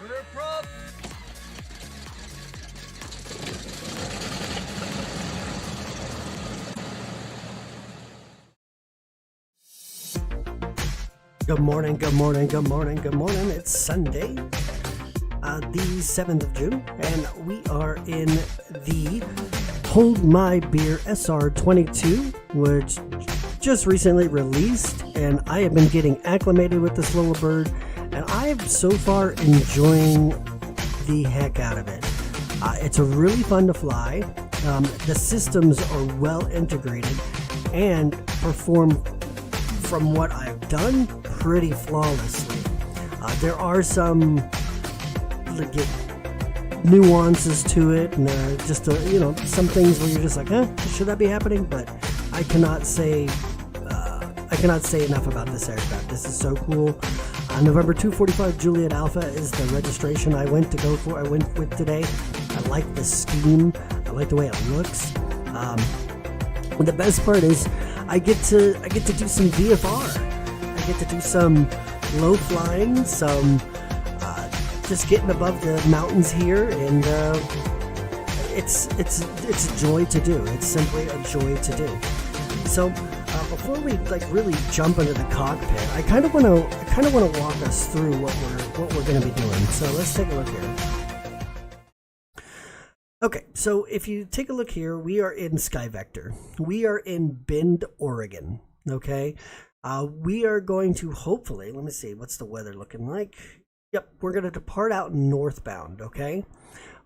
Good morning, good morning, good morning, good morning. It's Sunday, the 7th of June, and we are in the Hold My Beer SR22, which just recently released, and I have been getting acclimated with this little bird, and I am so far enjoying the heck out of it. It's a really fun to fly. The systems are well integrated and perform, from what I've done, pretty flawlessly. There are some nuances to it, and just some things where you're just like, should that be happening? But I cannot say enough about this aircraft. This is so cool. November 245 Juliet Alpha is the registration I went with today. I like the scheme. I like the way it looks. The best part is I get to do some VFR. I get to do some low flying, some just getting above the mountains here, and it's a joy to do. It's simply a joy to do. So before we really jump into the cockpit, I kind of want to walk us through what we're going to be doing. So let's take a look here. Okay, so if you take a look here, we are in SkyVector. We are in Bend, Oregon. Okay, we are going to hopefully, let me see, what's the weather looking like? Yep, we're going to depart out northbound. Okay,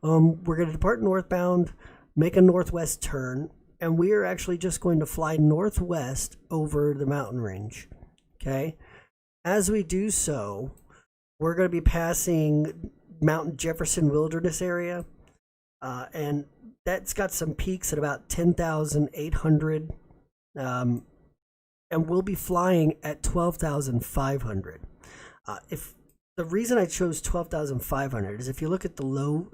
we're going to depart northbound, make a northwest turn, and we are actually just going to fly northwest over the mountain range. Okay, as we do so, we're going to be passing Mount Jefferson Wilderness area. And that's got some peaks at about 10,800, and we'll be flying at 12,500. If the reason I chose 12,500 is if you look at the low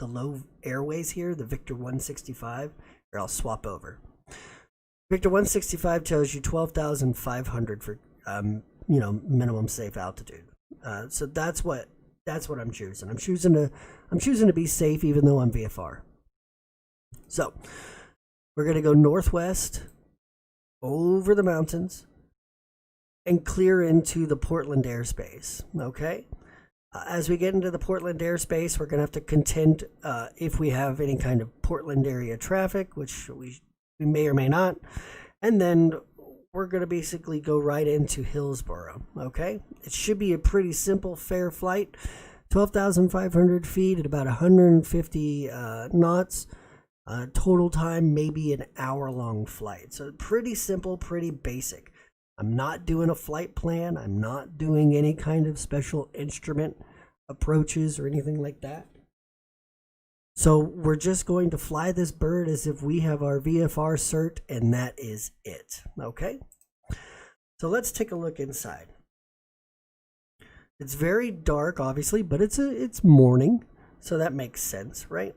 low airways here, the Victor 165, or I'll swap over. Victor 165 tells you 12,500 for minimum safe altitude. So that's what I'm choosing. I'm choosing to be safe, even though I'm VFR. So we're going to go northwest over the mountains and clear into the Portland airspace. Okay. As we get into the Portland airspace, we're going to have to contend if we have any kind of Portland area traffic, which we may or may not, and then we're going to basically go right into Hillsboro. Okay, it should be a pretty simple, fair flight. 12,500 feet at about 150 knots. Total time, maybe an hour-long flight. So pretty simple, pretty basic. I'm not doing a flight plan. I'm not doing any kind of special instrument approaches or anything like that. So we're just going to fly this bird as if we have our VFR cert, and that is it. Okay? So let's take a look inside. It's very dark, obviously, but it's morning, so that makes sense, right?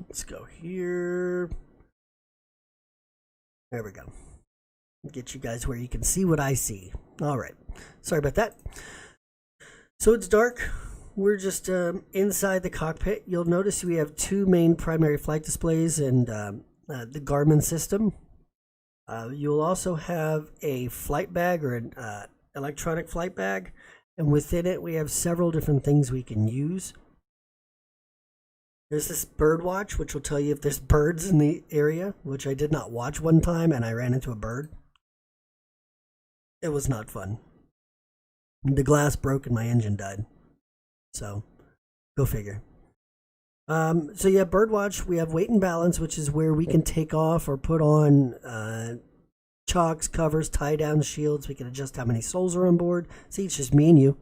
Let's go here. There we go. Get you guys where you can see what I see. All right. Sorry about that. So it's dark. We're just inside the cockpit. You'll notice we have two main primary flight displays and the Garmin system. You'll also have a flight bag or an electronic flight bag, and within it we have several different things we can use. There's this bird watch, which will tell you if there's birds in the area, which I did not watch one time, and I ran into a bird. It was not fun. The glass broke and my engine died. So, go figure. So yeah, Birdwatch, we have weight and balance, which is where we can take off or put on chocks, covers, tie down shields. We can adjust how many souls are on board. See, it's just me and you.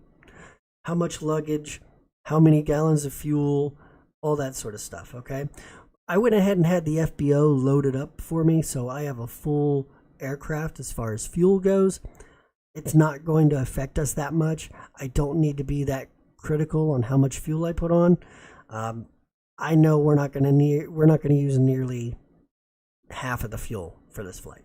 How much luggage, how many gallons of fuel, all that sort of stuff, okay? I went ahead and had the FBO loaded up for me, so I have a full aircraft as far as fuel goes. It's not going to affect us that much. I don't need to be that critical on how much fuel I put on. I know we're not going to use nearly half of the fuel for this flight.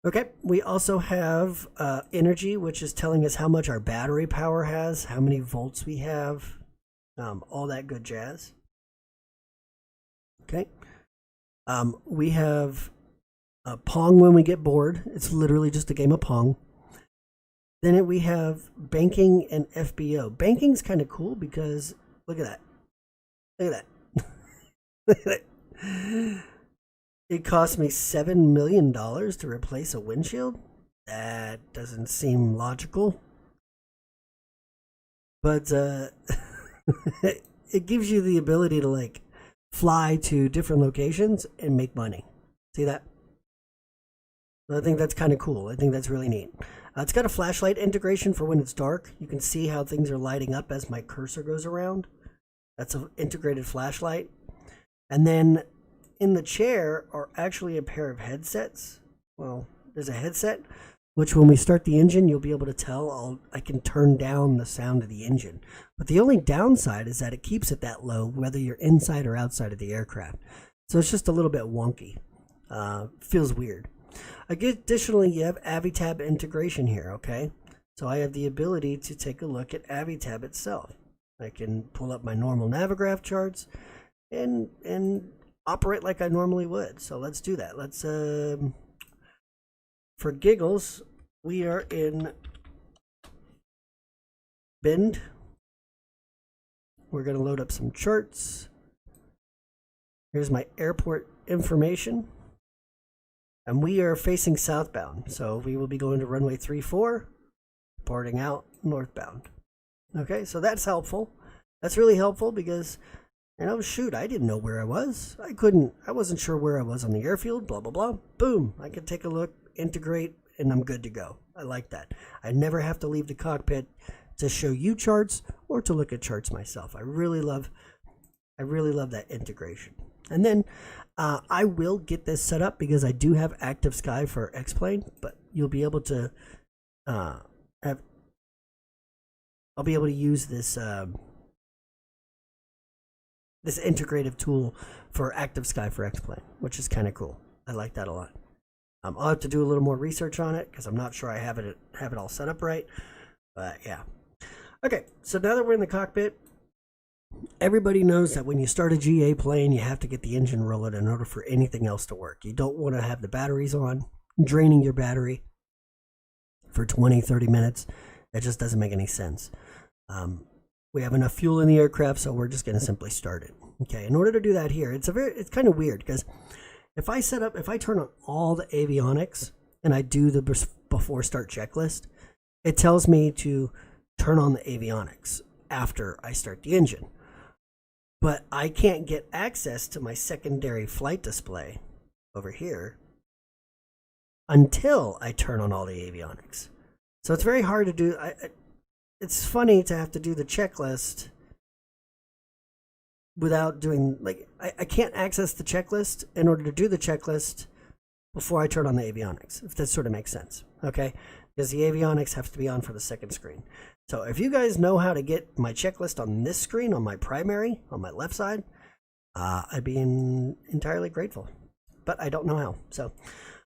Okay, we also have energy, which is telling us how much our battery power has, how many volts we have, all that good jazz. Okay, we have Pong when we get bored. It's literally just a game of Pong. Then we have banking and FBO. Banking's kind of cool because look at that. Look at that. Look at that. It cost me $7 million to replace a windshield. That doesn't seem logical. But it gives you the ability to like fly to different locations and make money. See that? I think that's kind of cool. I think that's really neat. It's got a flashlight integration for when it's dark. You can see how things are lighting up as my cursor goes around. That's an integrated flashlight. And then in the chair are actually a pair of headsets. Well, there's a headset, which when we start the engine, you'll be able to tell I can turn down the sound of the engine. But the only downside is that it keeps it that low, whether you're inside or outside of the aircraft. So it's just a little bit wonky. Feels weird. Additionally, you have AviTab integration here, okay? So I have the ability to take a look at AviTab itself. I can pull up my normal Navigraph charts and operate like I normally would. So let's do that. Let's, for giggles, we are in Bend. We're going to load up some charts. Here's my airport information. And we are facing southbound. So we will be going to runway 34, departing out northbound. Okay, so that's helpful. That's really helpful because, shoot, I didn't know where I was. I wasn't sure where I was on the airfield, blah, blah, blah. Boom, I can take a look, integrate, and I'm good to go. I like that. I never have to leave the cockpit to show you charts or to look at charts myself. I really love that integration. And then I will get this set up because I do have Active Sky for X-Plane, but you'll be able to I'll be able to use this this integrative tool for Active Sky for X-Plane, which is kind of cool. I like that a lot. I'll have to do a little more research on it because I'm not sure I have it all set up right. But yeah. Okay, so now that we're in the cockpit, everybody knows that when you start a GA plane, you have to get the engine rolling in order for anything else to work. You don't want to have the batteries on, draining your battery for 20, 30 minutes. It just doesn't make any sense. We have enough fuel in the aircraft, so we're just going to simply start it. Okay, in order to do that here, it's kind of weird because if I turn on all the avionics and I do the before start checklist, it tells me to turn on the avionics after I start the engine. But I can't get access to my secondary flight display over here until I turn on all the avionics. So it's very hard to do. It's funny to have to do the checklist without doing, I can't access the checklist in order to do the checklist before I turn on the avionics, if that sort of makes sense, okay? Because the avionics have to be on for the second screen. So if you guys know how to get my checklist on this screen, on my primary, on my left side, I'd be entirely grateful. But I don't know how. So,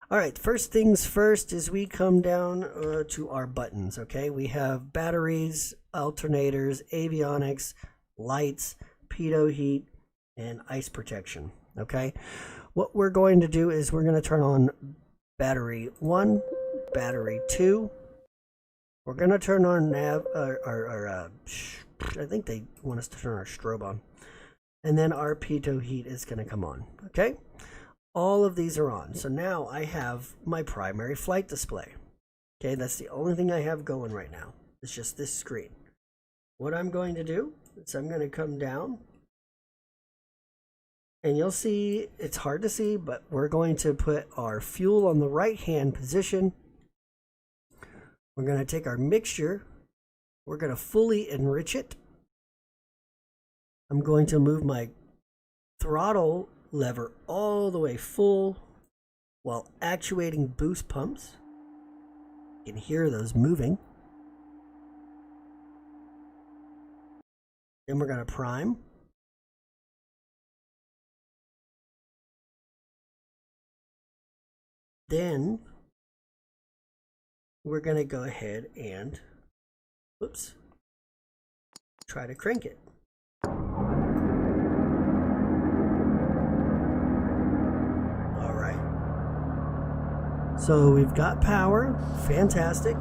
all right, first things first is we come down to our buttons, okay? We have batteries, alternators, avionics, lights, pitot heat, and ice protection, okay? What we're going to do is we're going to turn on battery 1, battery 2. We're going to turn on I think they want us to turn our strobe on. And then our pitot heat is going to come on, okay? All of these are on. So now I have my primary flight display. Okay, that's the only thing I have going right now. It's just this screen. What I'm going to do is I'm going to come down. And you'll see, it's hard to see, but we're going to put our fuel on the right-hand position. We're going to take our mixture. We're going to fully enrich it. I'm going to move my throttle lever all the way full while actuating boost pumps. You can hear those moving. Then we're going to prime. Then we're going to go ahead and, whoops, try to crank it. All right. So we've got power. Fantastic.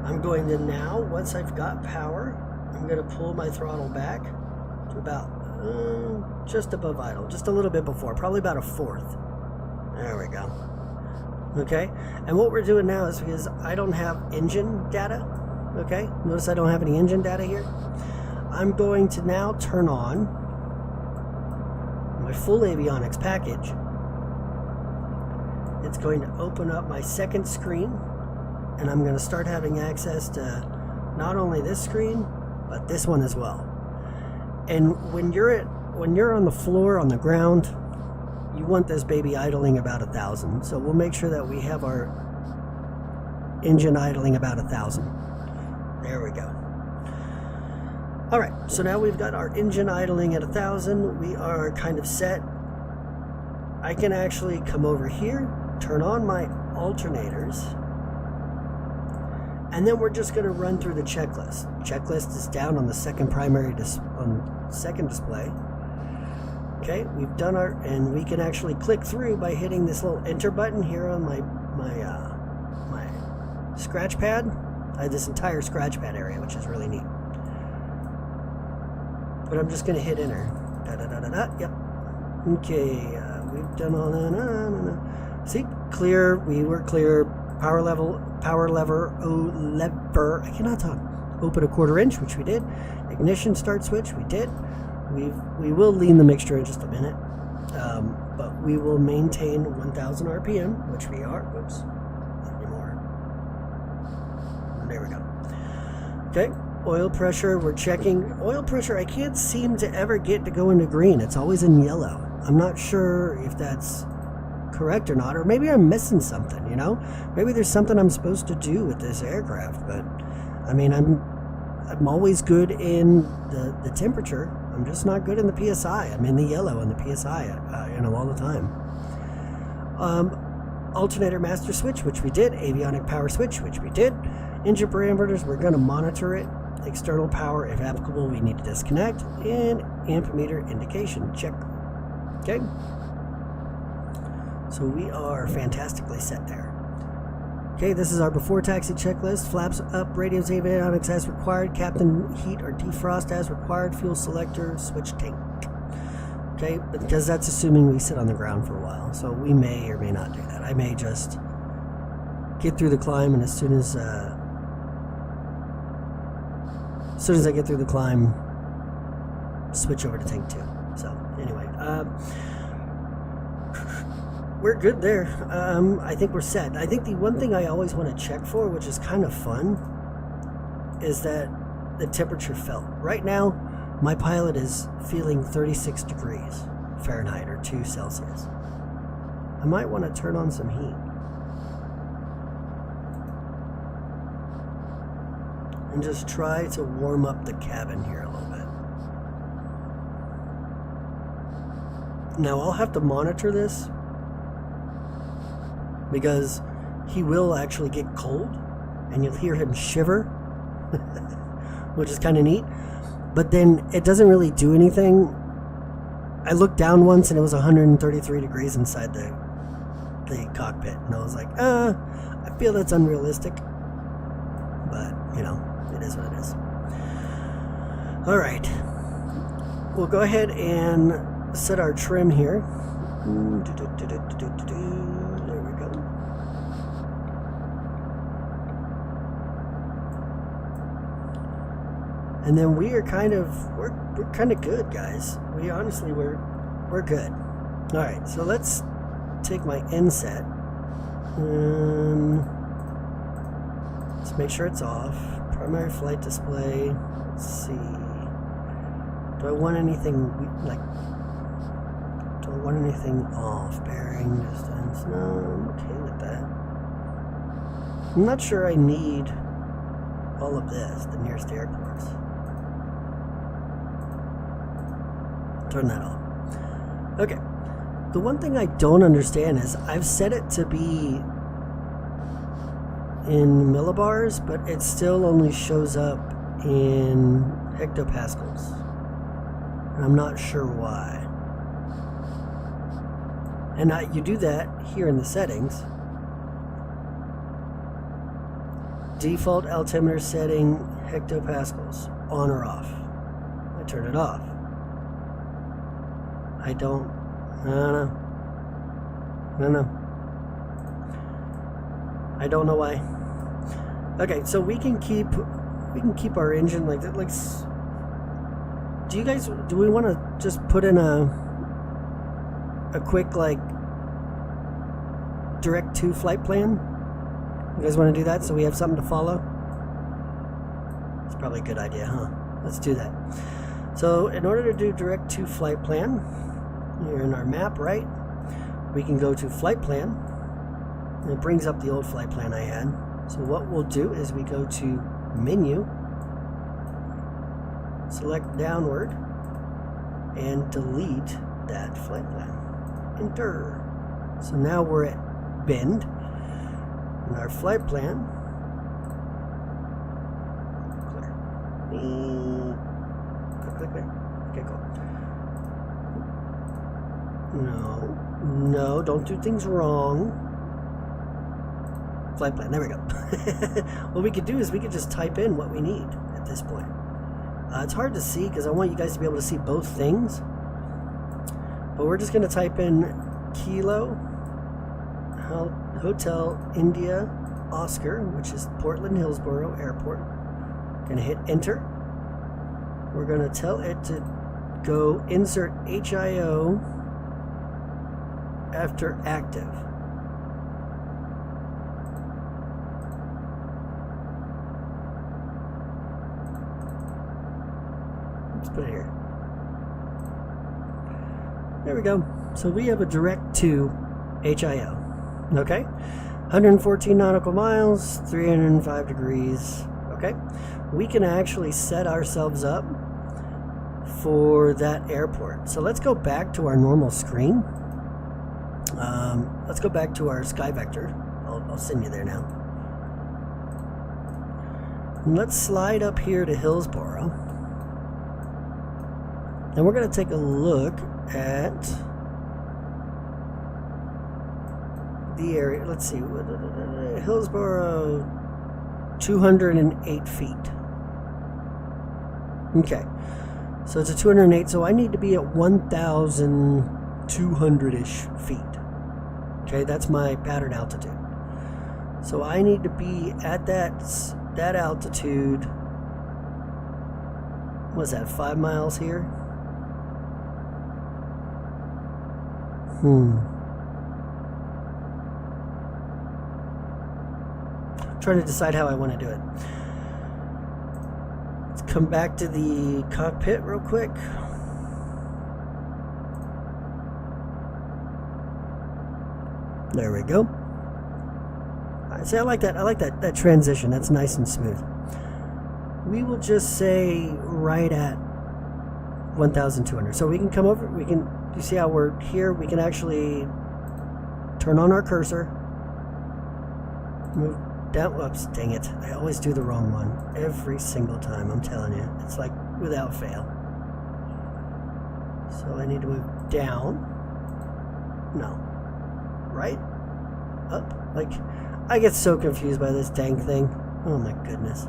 I'm going to now, once I've got power, I'm going to pull my throttle back to about just above idle, just a little bit before, probably about a fourth. There we go. Okay, and what we're doing now is because I don't have engine data, okay, notice I don't have any engine data here. I'm going to now turn on my full avionics package. It's going to open up my second screen, and I'm going to start having access to not only this screen, but this one as well. And when you're on the floor, on the ground, you want this baby idling about 1,000. So we'll make sure that we have our engine idling about 1,000. There we go. All right, so now we've got our engine idling at 1,000. We are kind of set. I can actually come over here, turn on my alternators, and then we're just going to run through the checklist. Checklist is down on the second second display. Okay, we've done and we can actually click through by hitting this little enter button here on my scratch pad. I have this entire scratch pad area, which is really neat. But I'm just going to hit enter. Yep. Okay, we've done all that. See, clear. We were clear. Power lever. I cannot talk. Open a 1/4 inch, which we did. Ignition start switch, we did. We will lean the mixture in just a minute, but we will maintain 1,000 RPM, which we are. Whoops, not anymore. There we go. Okay, oil pressure. We're checking oil pressure. I can't seem to ever get to go into green. It's always in yellow. I'm not sure if that's correct or not, or maybe I'm missing something. You know, maybe there's something I'm supposed to do with this aircraft. But I mean, I'm always good in the temperature. I'm just not good in the PSI. I'm in the yellow in the PSI, all the time. Alternator master switch, which we did. Avionic power switch, which we did. Engine parameters, we're going to monitor it. External power, if applicable, we need to disconnect. And amp-meter indication, check. Okay. So we are fantastically set there. Okay, this is our before taxi checklist. Flaps up, radios, avionics as required, captain heat or defrost as required, fuel selector, switch tank. Okay, because that's assuming we sit on the ground for a while. So we may or may not do that. I may just get through the climb, and as soon as I get through the climb, switch over to tank 2. So anyway, we're good there. I think we're set. I think the one thing I always want to check for, which is kind of fun, is that the temperature felt. Right now, my pilot is feeling 36 degrees Fahrenheit or 2 Celsius. I might want to turn on some heat. And just try to warm up the cabin here a little bit. Now, I'll have to monitor this, because he will actually get cold and you'll hear him shiver, which is kind of neat. But then it doesn't really do anything. I looked down once and it was 133 degrees inside the cockpit, and I was like, I feel that's unrealistic, but it is what it is. All right, we'll go ahead and set our trim here. And then we're kind of good, guys. We're good. All right, so let's take my inset. Let's make sure it's off. Primary flight display. Let's see. Do I want anything off? Bearing distance? No, I'm okay with that. I'm not sure I need all of this, the nearest airports. Turn that off. Okay. The one thing I don't understand is I've set it to be in millibars, but it still only shows up in hectopascals. And I'm not sure why. And you do that here in the settings. Default altimeter setting hectopascals, on or off. I turn it off. I don't know. I don't know why. Okay, so we can keep our engine like that. Like, do we want to just put in a quick like direct to flight plan? You guys want to do that so we have something to follow? It's probably a good idea, huh? Let's do that. So in order to do direct to flight plan, you're in our map, right? We can go to flight plan. And it brings up the old flight plan I had. So what we'll do is we go to menu, select downward, and delete that flight plan. Enter. So now we're at Bend. And our flight plan. Clear. Clear. Okay, cool. No, don't do things wrong. Flight plan, there we go. What we could do is we could just type in what we need at this point. It's hard to see because I want you guys to be able to see both things. But we're just going to type in Kilo Hotel India Oscar, which is Portland Hillsboro Airport. Going to hit enter. We're going to tell it to go insert HIO after active. Let's put it here. There we go. So we have a direct to HIO. Okay? 114 nautical miles, 305 degrees. Okay? We can actually set ourselves up for that airport. So let's go back to our normal screen. Let's go back to our sky vector. I'll send you there now. And let's slide up here to Hillsboro. And we're going to take a look at the area. Let's see. Hillsboro, 208 feet. Okay. So it's a 208. So I need to be at 1,200-ish feet. Okay, that's my pattern altitude. So I need to be at that altitude. What's that, 5 miles here? Trying to decide how I want to do it. Let's come back to the cockpit real quick. There we go. See, I like that transition. That's nice and smooth. We will just say right at 1,200. So we can come over. You see how we're here? We can actually turn on our cursor. Move down. Whoops, dang it. I always do the wrong one. Every single time, I'm telling you. It's like without fail. So I need to move down. No. Right? Up? Like, I get so confused by this dang thing. Oh my goodness.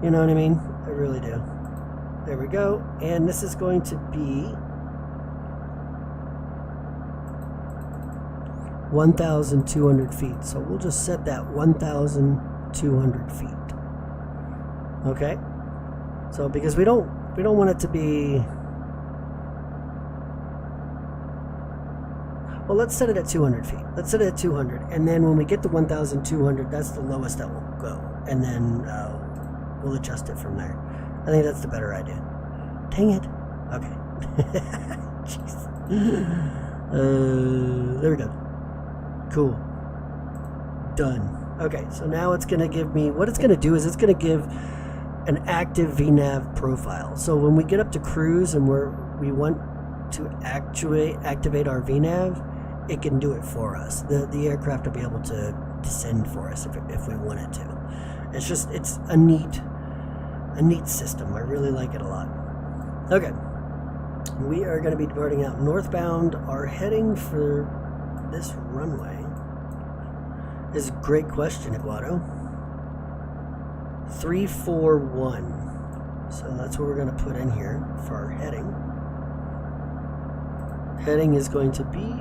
You know what I mean? I really do. There we go. And this is going to be 1,200 feet. So we'll just set that 1,200 feet. Okay? So because we don't want it to be. Well, let's set it at 200 feet. Let's set it at 200, and then when we get to 1,200, that's the lowest that will go, and then we'll adjust it from there. I think that's the better idea. Dang it. Okay. Jeez. There we go. Cool. Done. Okay, so now it's going to give me, what it's going to do is it's going to give an active VNAV profile. So when we get up to cruise and we want to activate our VNAV, it can do it for us. The aircraft will be able to descend for us if we wanted to. It's a neat system. I really like it a lot. Okay, we are going to be departing out northbound. Our heading for this runway is a great question, Eduardo. 341. So that's what we're going to put in here for our heading. Heading is going to be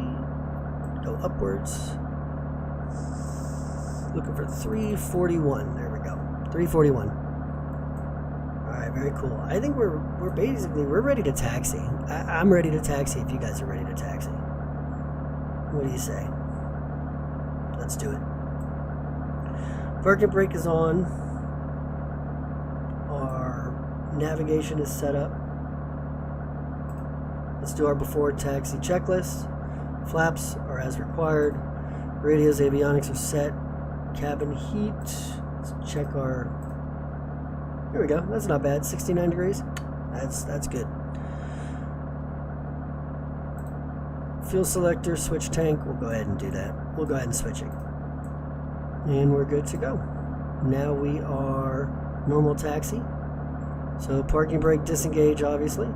go upwards. Looking for 341. There we go. 341. All right, very cool. I think we're ready to taxi. I'm ready to taxi if you guys are ready to taxi. What do you say? Let's do it. Parking brake is on. Our navigation is set up. Let's do our before taxi checklist. Flaps are as required. Radios, avionics are set. Cabin heat. Let's check our. Here we go. That's not bad. 69 degrees. That's good. Fuel selector, switch tank. We'll go ahead and do that. We'll go ahead and switch it. And we're good to go. Now we are normal taxi. So parking brake disengage, obviously.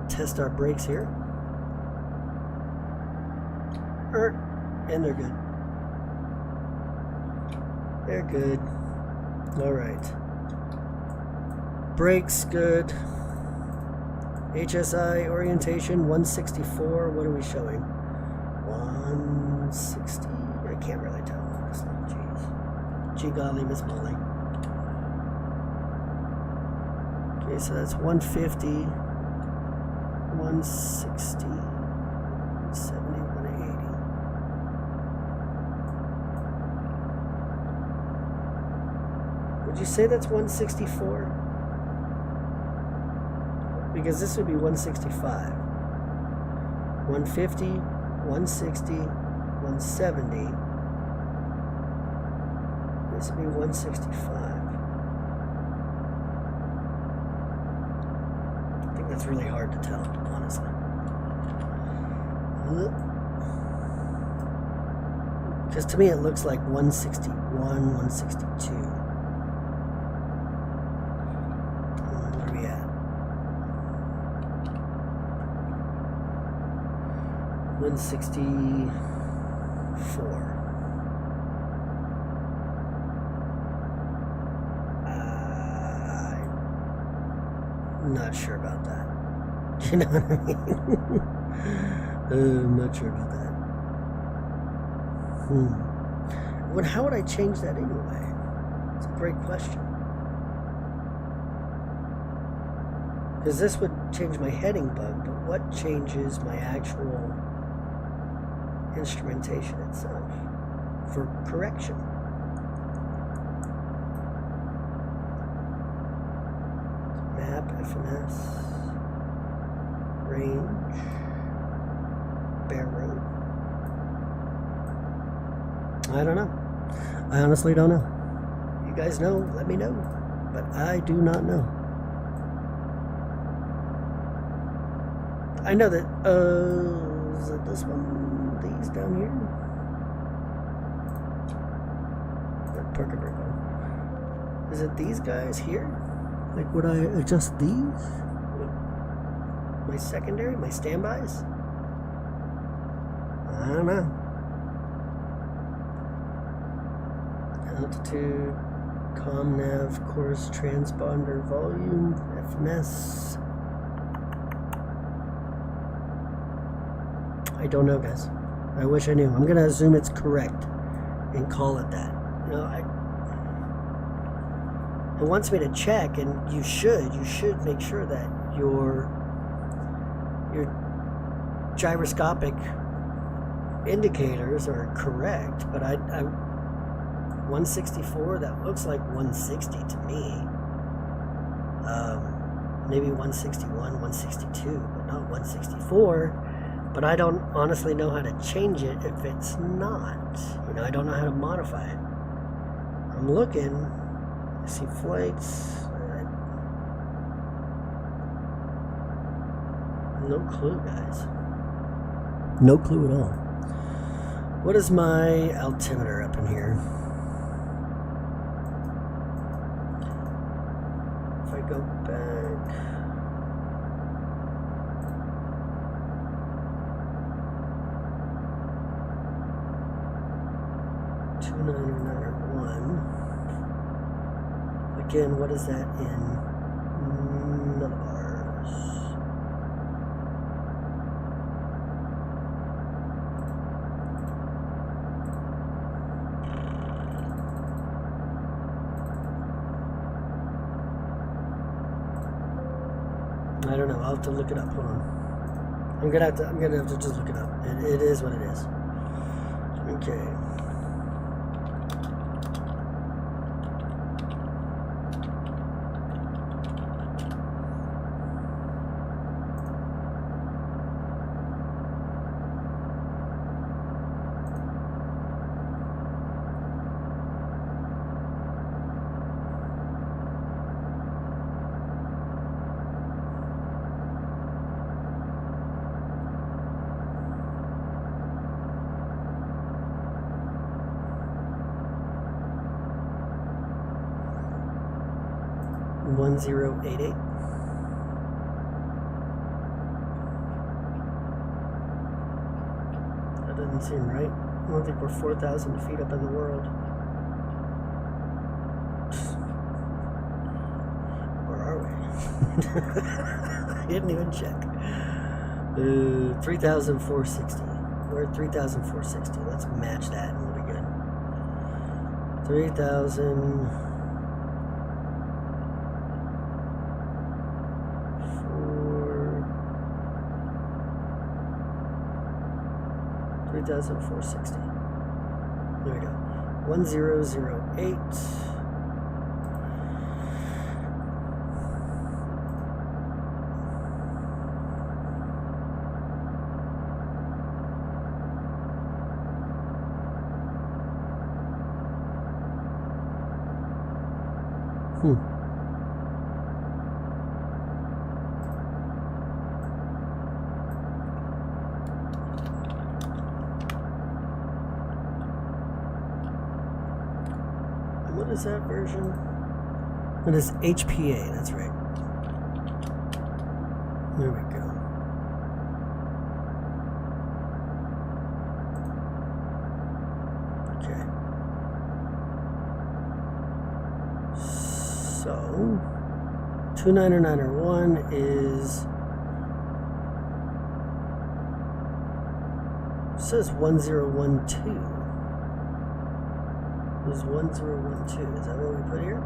Test our brakes here. And they're good. They're good. All right. Brakes good. HSI orientation 164. What are we showing? 160. I can't really tell, honestly. Jeez. Gee golly, Miss Molly. Okay, so that's 150, 160, 170, 180. Would you say that's 164? Because this would be 165. 150, 160, 170. This would be 165. I think that's really hard to tell, honestly. Because to me it looks like 161, 162. What are we at? 164. I'm not sure about that. You know what I mean? I'm not sure about that. How would I change that anyway? It's a great question. Because this would change my heading bug, but what changes my actual instrumentation itself for correction? Map, FNS, range, bare road. I don't know. I honestly don't know. You guys know, let me know. But I do not know. I know that, is it this one? These down here? Parker brake on. Is it these guys here? Like, would I adjust these? My secondary? My standbys? I don't know. Altitude, comm nav, course, transponder, volume, FNS. I don't know, guys. I wish I knew. I'm gonna assume it's correct and call it that. You know, it wants me to check, and you should make sure that your gyroscopic indicators are correct. But I 164, that looks like 160 to me. Maybe 161, 162, but not 164. But I don't honestly know how to change it if it's not. You know, I don't know how to modify it. I'm looking. I see flights. No clue, guys. No clue at all. What is my altimeter up in here? If I go back, again, what is that in millibars? I don't know. I'll have to look it up. Hold on. I'm gonna have to just look it up. It is what it is. Okay. One 1088. That doesn't seem right. I don't think we're 4,000 feet up in the world. Or are we? I didn't even check. 3,460. We're at 3,460. Let's match that and we'll be good. 3,000. 3,460. There we go. 1008. What is that version? It is HPA, that's right. There we go. Okay. So 290901 is, it says 1012. It was 1012. Is that what we put here?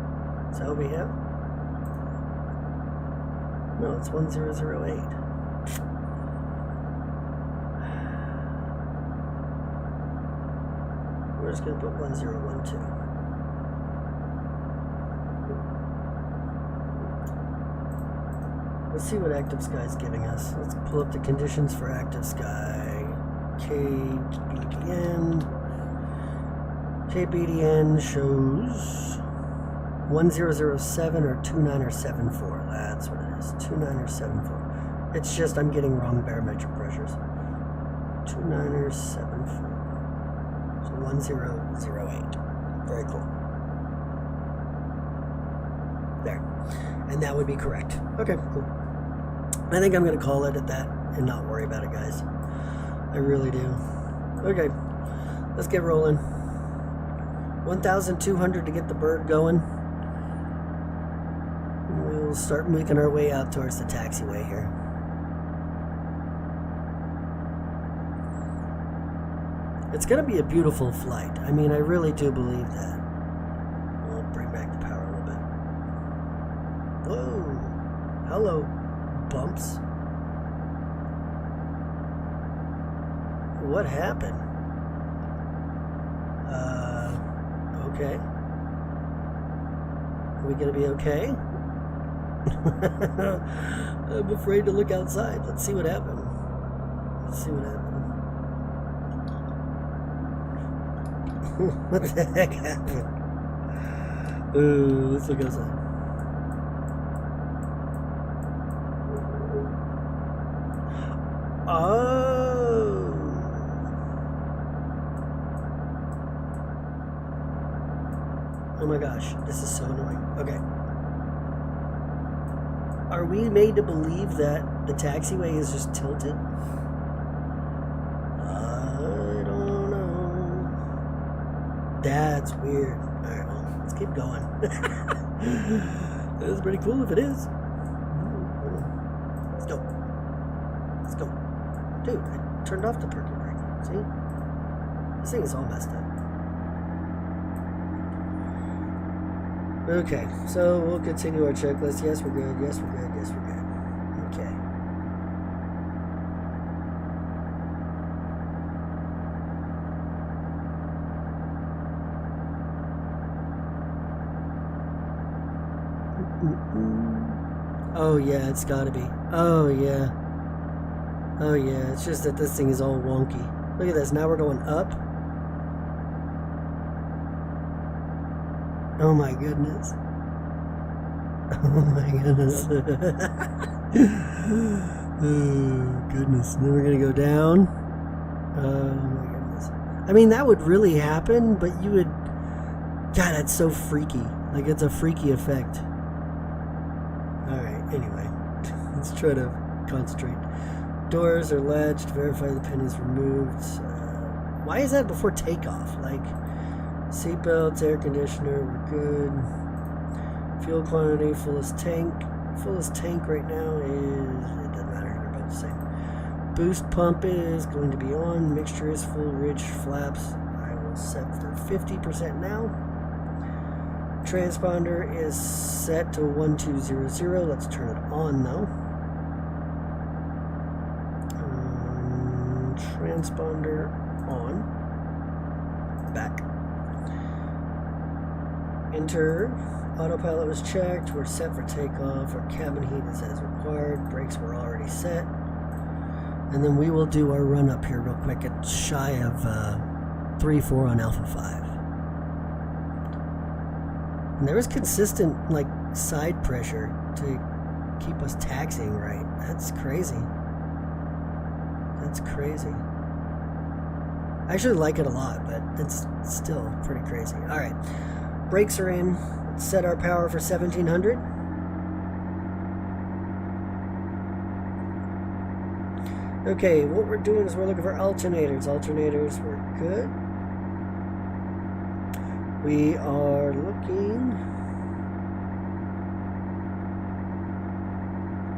Is that what we have? No, it's 1008. We're just going to put 1012. Let's see what Active Sky is giving us. Let's pull up the conditions for Active Sky. KBDN. KBDN shows 1007 or 2974. That's what it is. 2974. It's just I'm getting wrong barometric pressures. 2974. So 1008. Very cool. There. And that would be correct. Okay, cool. I think I'm going to call it at that and not worry about it, guys. I really do. Okay, let's get rolling. 1,200 to get the bird going. We'll start making our way out towards the taxiway here. It's going to be a beautiful flight. I mean, I really do believe that. I'll bring back the power a little bit. Whoa. Hello, bumps. What happened? Okay. Are we gonna be okay? I'm afraid to look outside. Let's see what happened. Let's see what happened. What the heck happened? Let's look outside. Oh. Oh my gosh, this is so annoying. Okay. Are we made to believe that the taxiway is just tilted? I don't know. That's weird. Alright, well, let's keep going. That is pretty cool if it is. Let's go. Let's go. Dude, I turned off the parking brake. See? This thing is all messed up. Okay, so we'll continue our checklist. Yes, we're good. Yes, we're good. Yes, we're good. Okay. Oh yeah, it's gotta be. Oh yeah. Oh yeah, it's just that this thing is all wonky. Look at this, now we're going up. Oh my goodness. Oh my goodness. Oh goodness. Then we're gonna go down. Oh my goodness. I mean, that would really happen, but you would... God, that's so freaky. Like, it's a freaky effect. Alright, anyway. Let's try to concentrate. Doors are latched. Verify the pin is removed. Why is that before takeoff? Like... Seatbelts, air conditioner, we're good. Fuel quantity, fullest tank. Fullest tank right now is, it doesn't matter, they're both the same. Boost pump is going to be on. Mixture is full, rich, flaps. I will set for 50% now. Transponder is set to 1200. Let's turn it on though. Transponder on. Back. Enter. Autopilot was checked. We're set for takeoff. Our cabin heat is as required. Brakes were already set. And then we will do our run up here real quick at shy of 3-4 on Alpha 5. And there was consistent like side pressure to keep us taxiing right. That's crazy. That's crazy. I actually like it a lot, but it's still pretty crazy. All right. Brakes are in. Let's set our power for 1700. Okay, what we're doing is we're looking for alternators. Alternators, we're good. We are looking.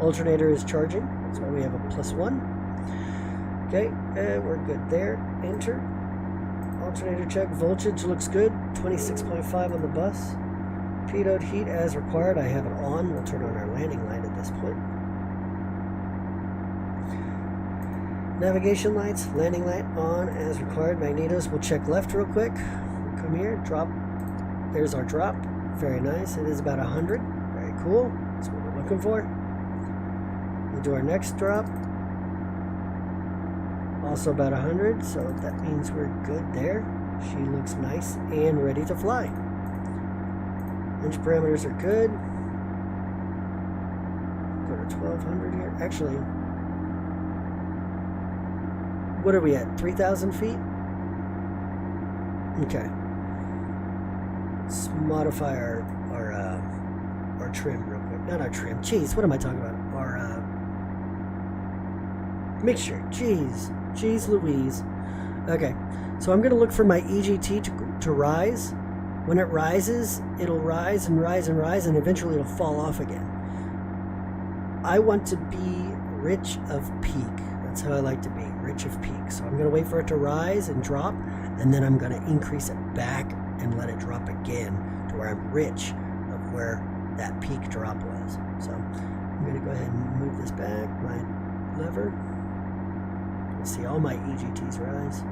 Alternator is charging. That's why we have a +1. Okay, and we're good there. Enter. Alternator check. Voltage looks good. 26.5 on the bus. Pitot heat as required. I have it on. We'll turn on our landing light at this point. Navigation lights. Landing light on as required. Magnetos. We'll check left real quick. We'll come here. Drop. There's our drop. Very nice. It is about 100. Very cool. That's what we're looking for. We'll do our next drop. Also about 100, so that means we're good there. She looks nice and ready to fly. Inch parameters are good. Go to 1200 here. Actually, what are we at? 3,000 feet? Okay. Let's modify our trim real quick. Not our trim. Jeez, what am I talking about? Our mixture. Jeez Louise. Okay, so I'm going to look for my EGT to rise. When it rises, it'll rise and rise and rise, and eventually it'll fall off again. I want to be rich of peak. That's how I like to be, rich of peak. So I'm going to wait for it to rise and drop, and then I'm going to increase it back and let it drop again to where I'm rich of where that peak drop was. So I'm going to go ahead and move this back, my lever. See all my EGTs rise.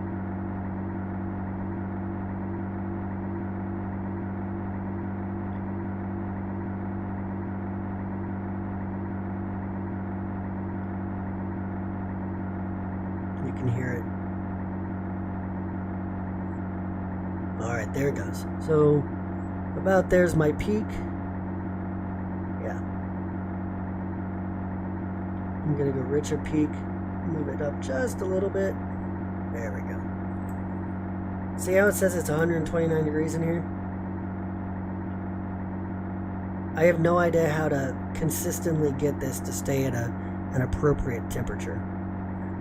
You can hear it. Alright, there it goes. So about there's my peak. Yeah. I'm gonna go richer peak. Move it up just a little bit. There we go. See how it says it's 129 degrees in here? I have no idea how to consistently get this to stay at an appropriate temperature.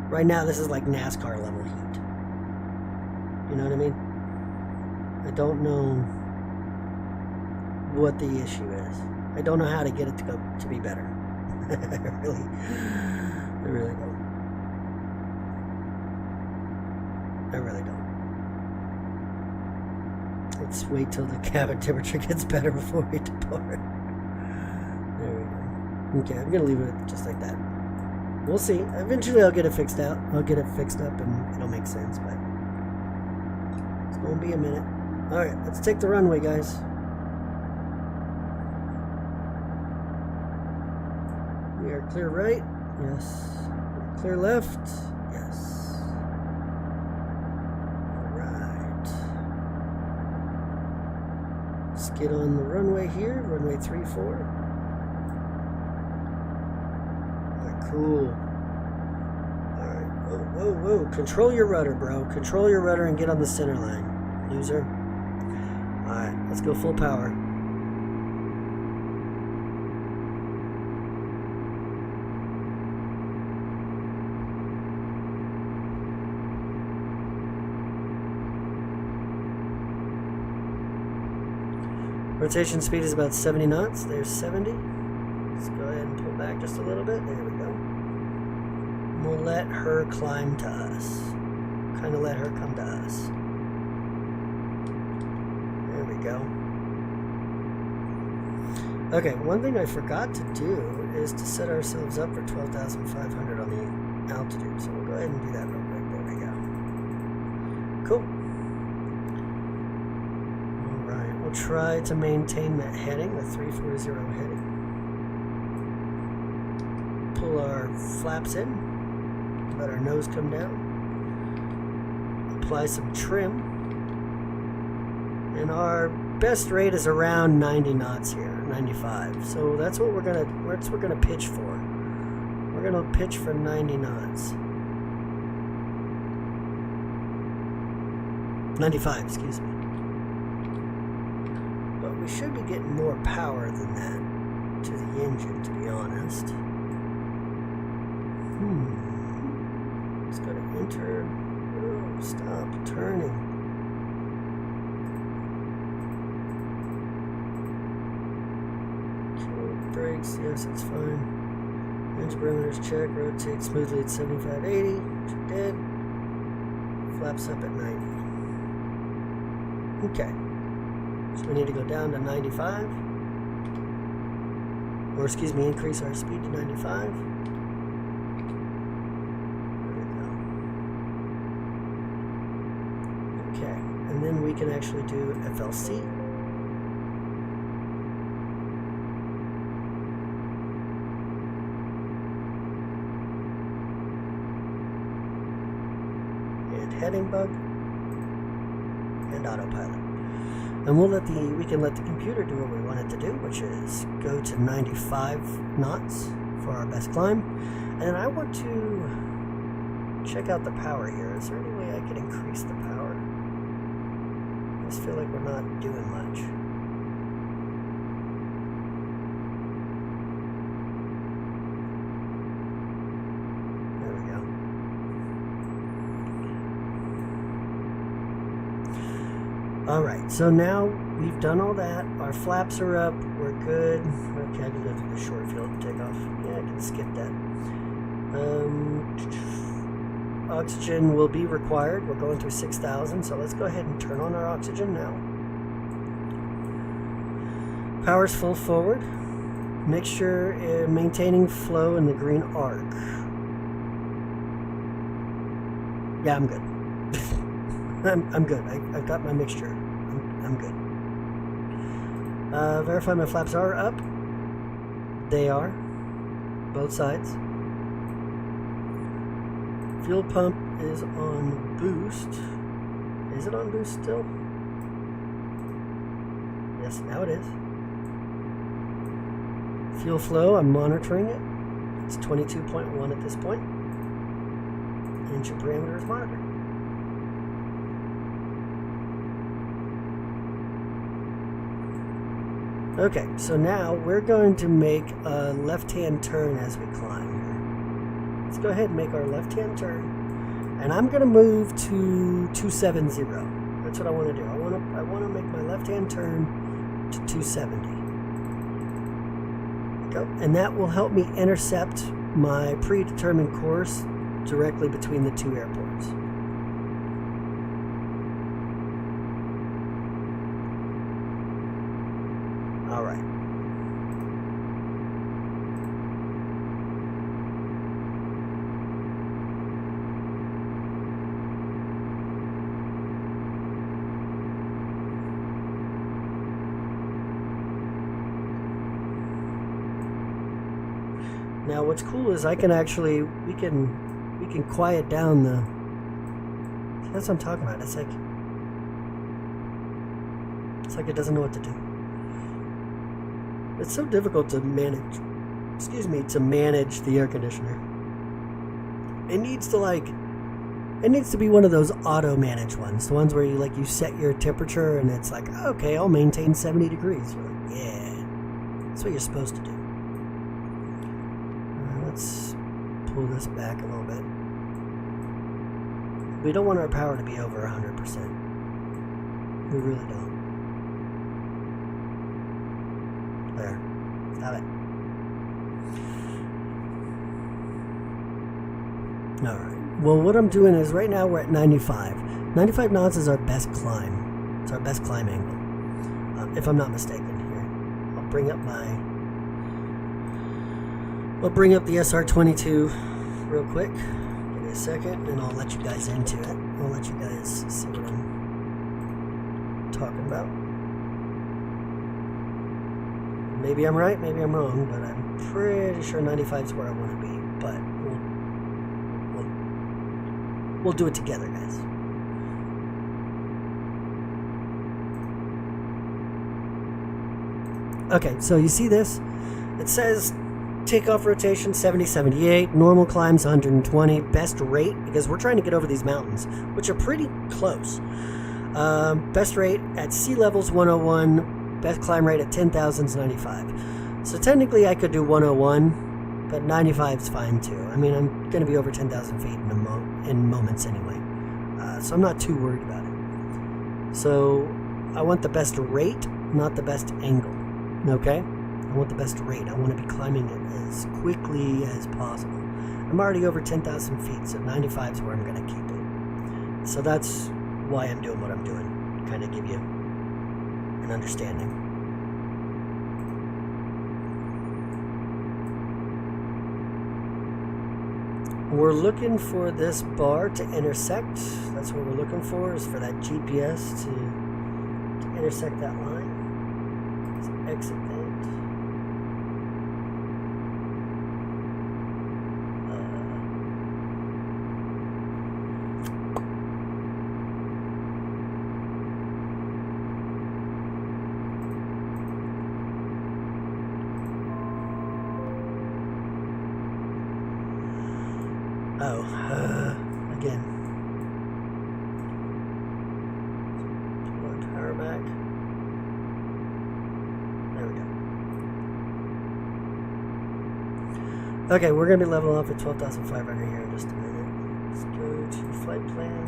Right now, this is like NASCAR level heat. You know what I mean? I don't know what the issue is. I don't know how to get it to be better. I really don't. I really don't. Let's wait till the cabin temperature gets better before we depart. There we go. Okay, I'm gonna leave it just like that. We'll see. Eventually I'll get it fixed out. I'll get it fixed up and it'll make sense, but it's gonna be a minute. Alright, let's take the runway, guys. We are clear right. Yes. Clear left. Yes. Alright. Let's get on the runway here. Runway 34. Alright, cool. Alright. Whoa, whoa, whoa. Control your rudder, bro. Control your rudder and get on the center line. Loser. Alright, let's go full power. Rotation speed is about 70 knots. There's 70. Let's go ahead and pull back just a little bit. There we go. And we'll let her climb to us. Kind of let her come to us. There we go. Okay, one thing I forgot to do is to set ourselves up for 12,500 on the altitude. So we'll go ahead and do that real quick. There we go. Cool. Try to maintain that heading, the 340 heading. Pull our flaps in, let our nose come down, apply some trim, and our best rate is around 90 knots here, 95. So that's what we're gonna pitch for. We're gonna pitch for 90 knots. 95, excuse me. We should be getting more power than that to the engine, to be honest. Let's go to enter. Oh, stop turning. Control brakes, yes, it's fine. Engine parameters check, rotate smoothly at 75-80. Dead. Flaps up at 90. Okay. So we need to go down to 95, or excuse me, increase our speed to 95. There we go. Okay, and then we can actually do FLC. And heading bug, and autopilot. And we can let the computer do what we want it to do, which is go to 95 knots for our best climb. And then I want to check out the power here. Is there any way I can increase the power? I just feel like we're not doing much. There we go. Alright, so now we've done all that. Our flaps are up. We're good. Okay, I can go through the short field takeoff. Yeah, I can skip that. Oxygen will be required. We're going through 6,000, so let's go ahead and turn on our oxygen now. Power's full forward. Make sure maintaining flow in the green arc. Yeah, I'm good. I'm good. I've got my mixture. I'm good. Verify my flaps are up. They are. Both sides. Fuel pump is on boost. Is it on boost still? Yes, now it is. Fuel flow, I'm monitoring it. It's 22.1 at this point. Engine parameter is monitored. Okay, so now we're going to make a left-hand turn as we climb here. Let's go ahead and make our left-hand turn. And I'm going to move to 270. That's what I want to do. I want to make my left-hand turn to 270. Go. And that will help me intercept my predetermined course directly between the two airports. All right. Now what's cool is I can actually, we can quiet down the, that's what I'm talking about. It's like it doesn't know what to do. It's so difficult to manage, to manage the air conditioner. It needs to be one of those auto manage ones, the ones where you set your temperature and it's like, okay, I'll maintain 70 degrees. You're like, yeah, that's what you're supposed to do. Let's pull this back a little bit. We don't want our power to be over 100%. We really don't. There. Stop it. Alright. Well, what I'm doing is right now we're at 95. 95 knots is our best climb. It's our best climb angle. If I'm not mistaken here. I'll bring up the SR22 real quick. Give me a second and I'll let you guys into it. I'll let you guys see what I'm talking about. Maybe I'm right, maybe I'm wrong, but I'm pretty sure 95 is where I want to be. But we'll do it together, guys. Okay, so you see this? It says takeoff rotation 70-78, normal climbs 120, best rate, because we're trying to get over these mountains, which are pretty close. Best rate at sea levels 101, best climb rate at 10,000 is 95. So technically I could do 101, but 95 is fine too. I mean, I'm going to be over 10,000 feet in moments anyway, so I'm not too worried about it. So I want the best rate, not the best angle, okay? I want the best rate. I want to be climbing it as quickly as possible. I'm already over 10,000 feet, so 95 is where I'm going to keep it. So that's why I'm doing what I'm doing. Kind of give you an understanding. We're looking for this bar to intersect. That's what we're looking for, is for that GPS to intersect that line. Let's exit that. Again. Pull our power back. There we go. Okay, we're going to be leveling off at 12,500 here in just a minute. Let's go to flight plan.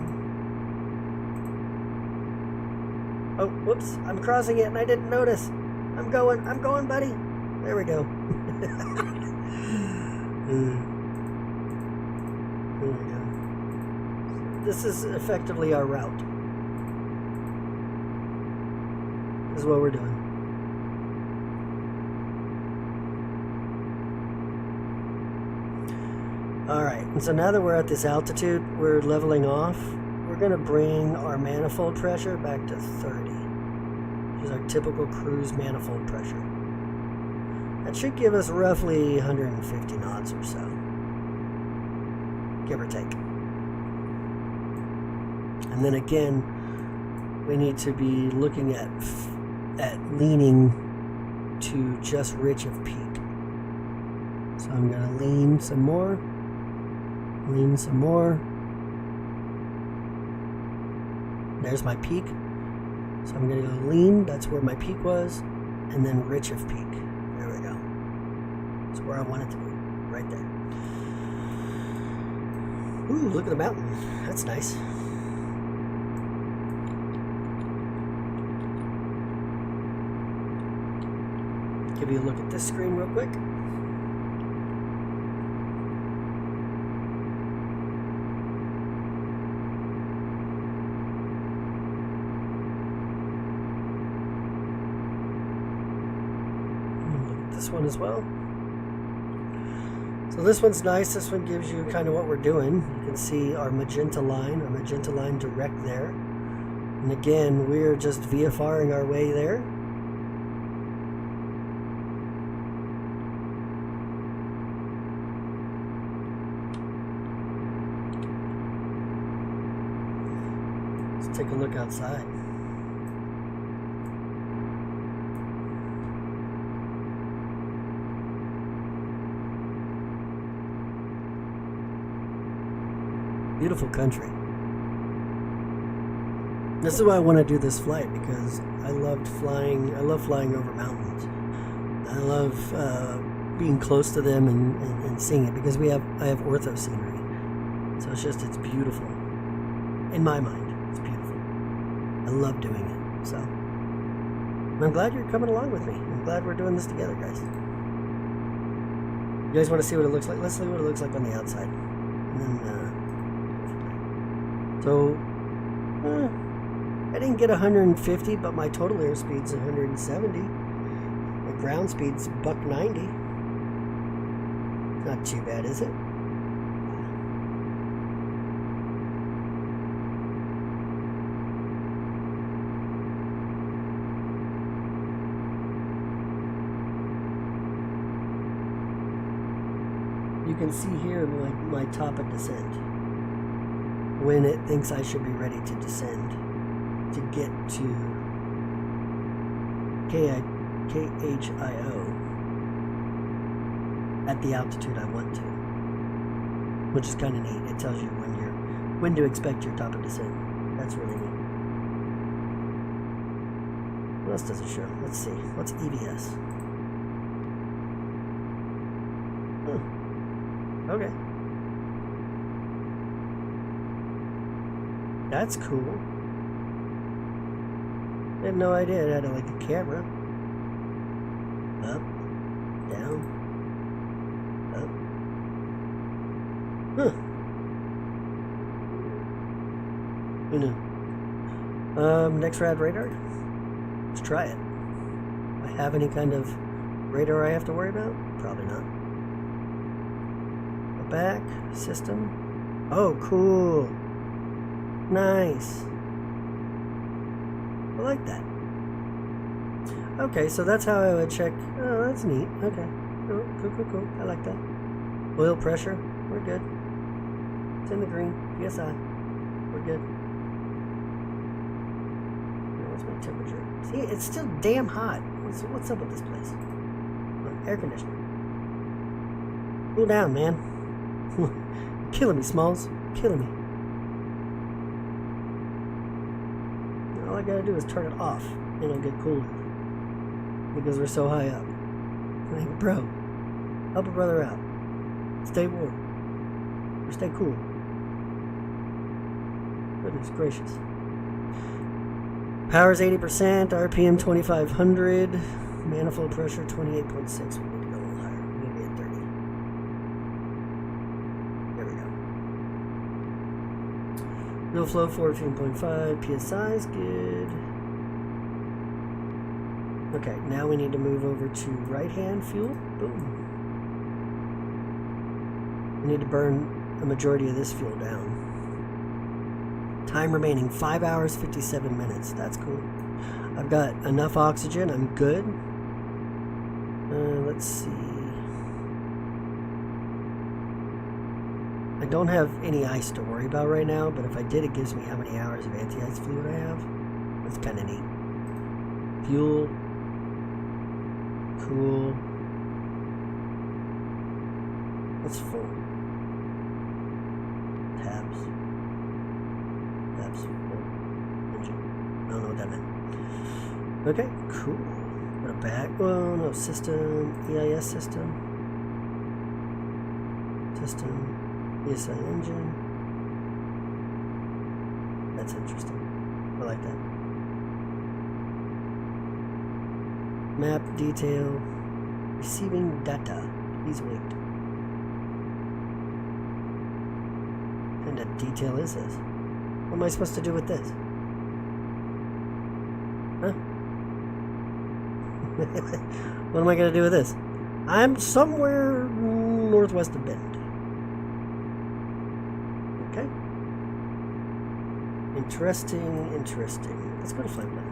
Oh, whoops. I'm crossing it and I didn't notice. I'm going, buddy. There we go. There we go. This is effectively our route. This is what we're doing. Alright, and so now that we're at this altitude, we're leveling off. We're going to bring our manifold pressure back to 30. Which is our typical cruise manifold pressure. That should give us roughly 150 knots or so. Give or take. And then again, we need to be looking at leaning to just rich of peak. So I'm going to lean some more. Lean some more. There's my peak. So I'm going to go lean. That's where my peak was. and then rich of peak. There we go. It's where I want it to be, right there. Ooh, look at the mountain. That's nice. Give you a look at this screen real quick. This one as well. So this one's nice. This one gives you kind of what we're doing. You can see our magenta line direct there. And again, we're just VFRing our way there. Let's take a look outside. Beautiful country. This is why I want to do this flight, because I love flying over mountains. I love being close to them and seeing it, because I have ortho scenery. So it's beautiful. In my mind, it's beautiful. I love doing it. So I'm glad you're coming along with me. I'm glad we're doing this together, guys. You guys want to see what it looks like? Let's see what it looks like on the outside. And then so, I didn't get 150, but my total airspeed's 170. My ground speed's $190. Not too bad, is it? You can see here my top of descent. When it thinks I should be ready to descend to get to KHIO at the altitude I want to, which is kind of neat. It tells you when to expect your top of descent. That's really neat. What else does it show? Let's see. What's EVS? Okay. That's cool. I had no idea it had like a camera. Up, down, up. Huh. Who knew? Next rad radar. Let's try it. I have any kind of radar I have to worry about? Probably not. A back system. Oh, cool. Nice. I like that. Okay, so that's how I would check. Oh, that's neat. Okay. Cool. I like that. Oil pressure. We're good. It's in the green. PSI. We're good. What's my temperature? See, it's still damn hot. What's up with this place? Air conditioner. Cool down, man. Killing me, Smalls. Killing me. All I gotta do is turn it off and it'll get cooler, because we're so high up. Like, bro, help a brother out. Stay warm. Or stay cool. Goodness gracious. Power's 80%, RPM 2500, manifold pressure 28.6. We need to go a little higher. We need to be at 30. There we go. Fuel flow 14.5, PSI is good. Okay, now we need to move over to right hand fuel. Boom. We need to burn a majority of this fuel down. Time remaining 5 hours 57 minutes. That's cool. I've got enough oxygen. I'm good. Let's see. I don't have any ice to worry about right now, but if I did, it gives me how many hours of anti-ice fluid I have. That's kind of neat. Fuel. Cool. That's full. Tabs. Tabs full. Engine. I don't know what that meant. Okay, cool. Go to back. Oh no, system, EIS system. System, ESI engine. That's interesting. I like that. Map detail. Receiving data. Please wait. What kind of detail is this? What am I supposed to do with this? Huh? What am I going to do with this? I'm somewhere northwest of Bend. Okay. Interesting, interesting. Let's go to flight plan.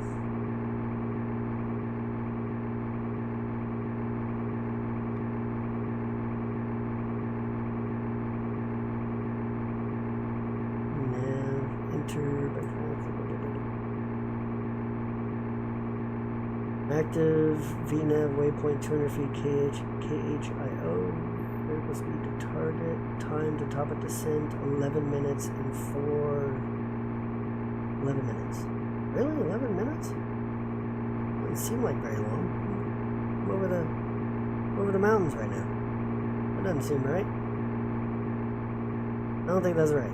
Active VNAV waypoint 200 feet KHIO. Vertical speed to target. Time to top of descent 11 minutes and 11 minutes. Really? 11 minutes? Doesn't seem like very long. I'm over the mountains right now. That doesn't seem right. I don't think that's right.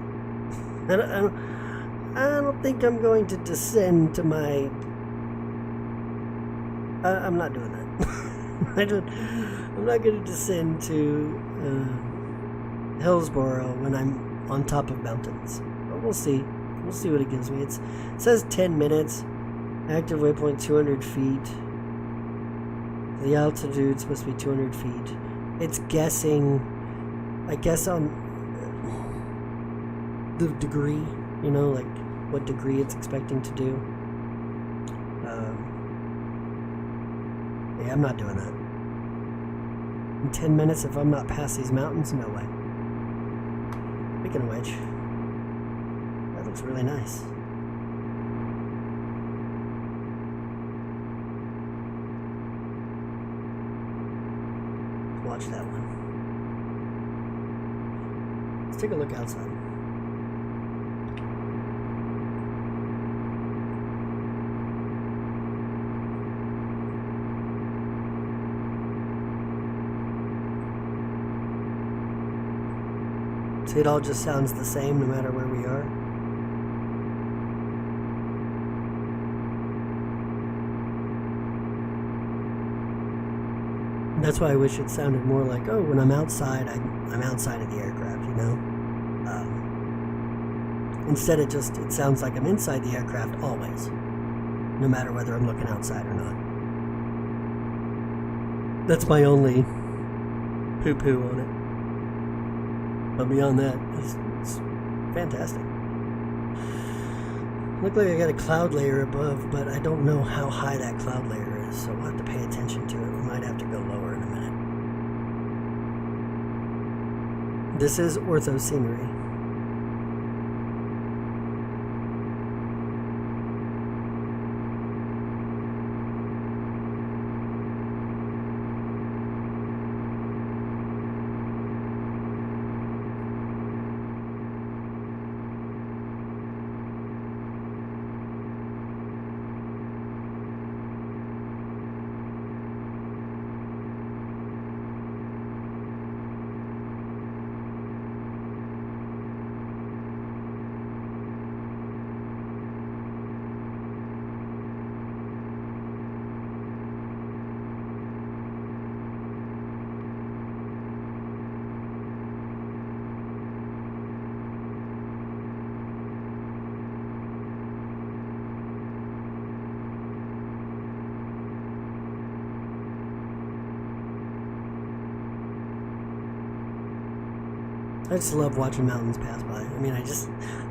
I don't think I'm going to descend to my... I'm not doing that. I'm not going to descend to Hillsboro when I'm on top of mountains. But we'll see. We'll see what it gives me. It says 10 minutes. Active waypoint 200 feet. The altitude's supposed to be 200 feet. It's guessing, I guess, on the degree, you know, like what degree it's expecting to do. Yeah, I'm not doing that. In 10 minutes, if I'm not past these mountains, no way. Speaking of which, that looks really nice. Watch that one. Let's take a look outside. See, it all just sounds the same no matter where we are. That's why I wish it sounded more like, oh, when I'm outside, I'm outside of the aircraft, you know? Instead, it sounds like I'm inside the aircraft always, no matter whether I'm looking outside or not. That's my only poo-poo on it. But beyond that, it's fantastic. Look like I got a cloud layer above, but I don't know how high that cloud layer is, so we'll have to pay attention to it. We might have to go lower in a minute. This is ortho scenery. I just love watching mountains pass by. I mean, I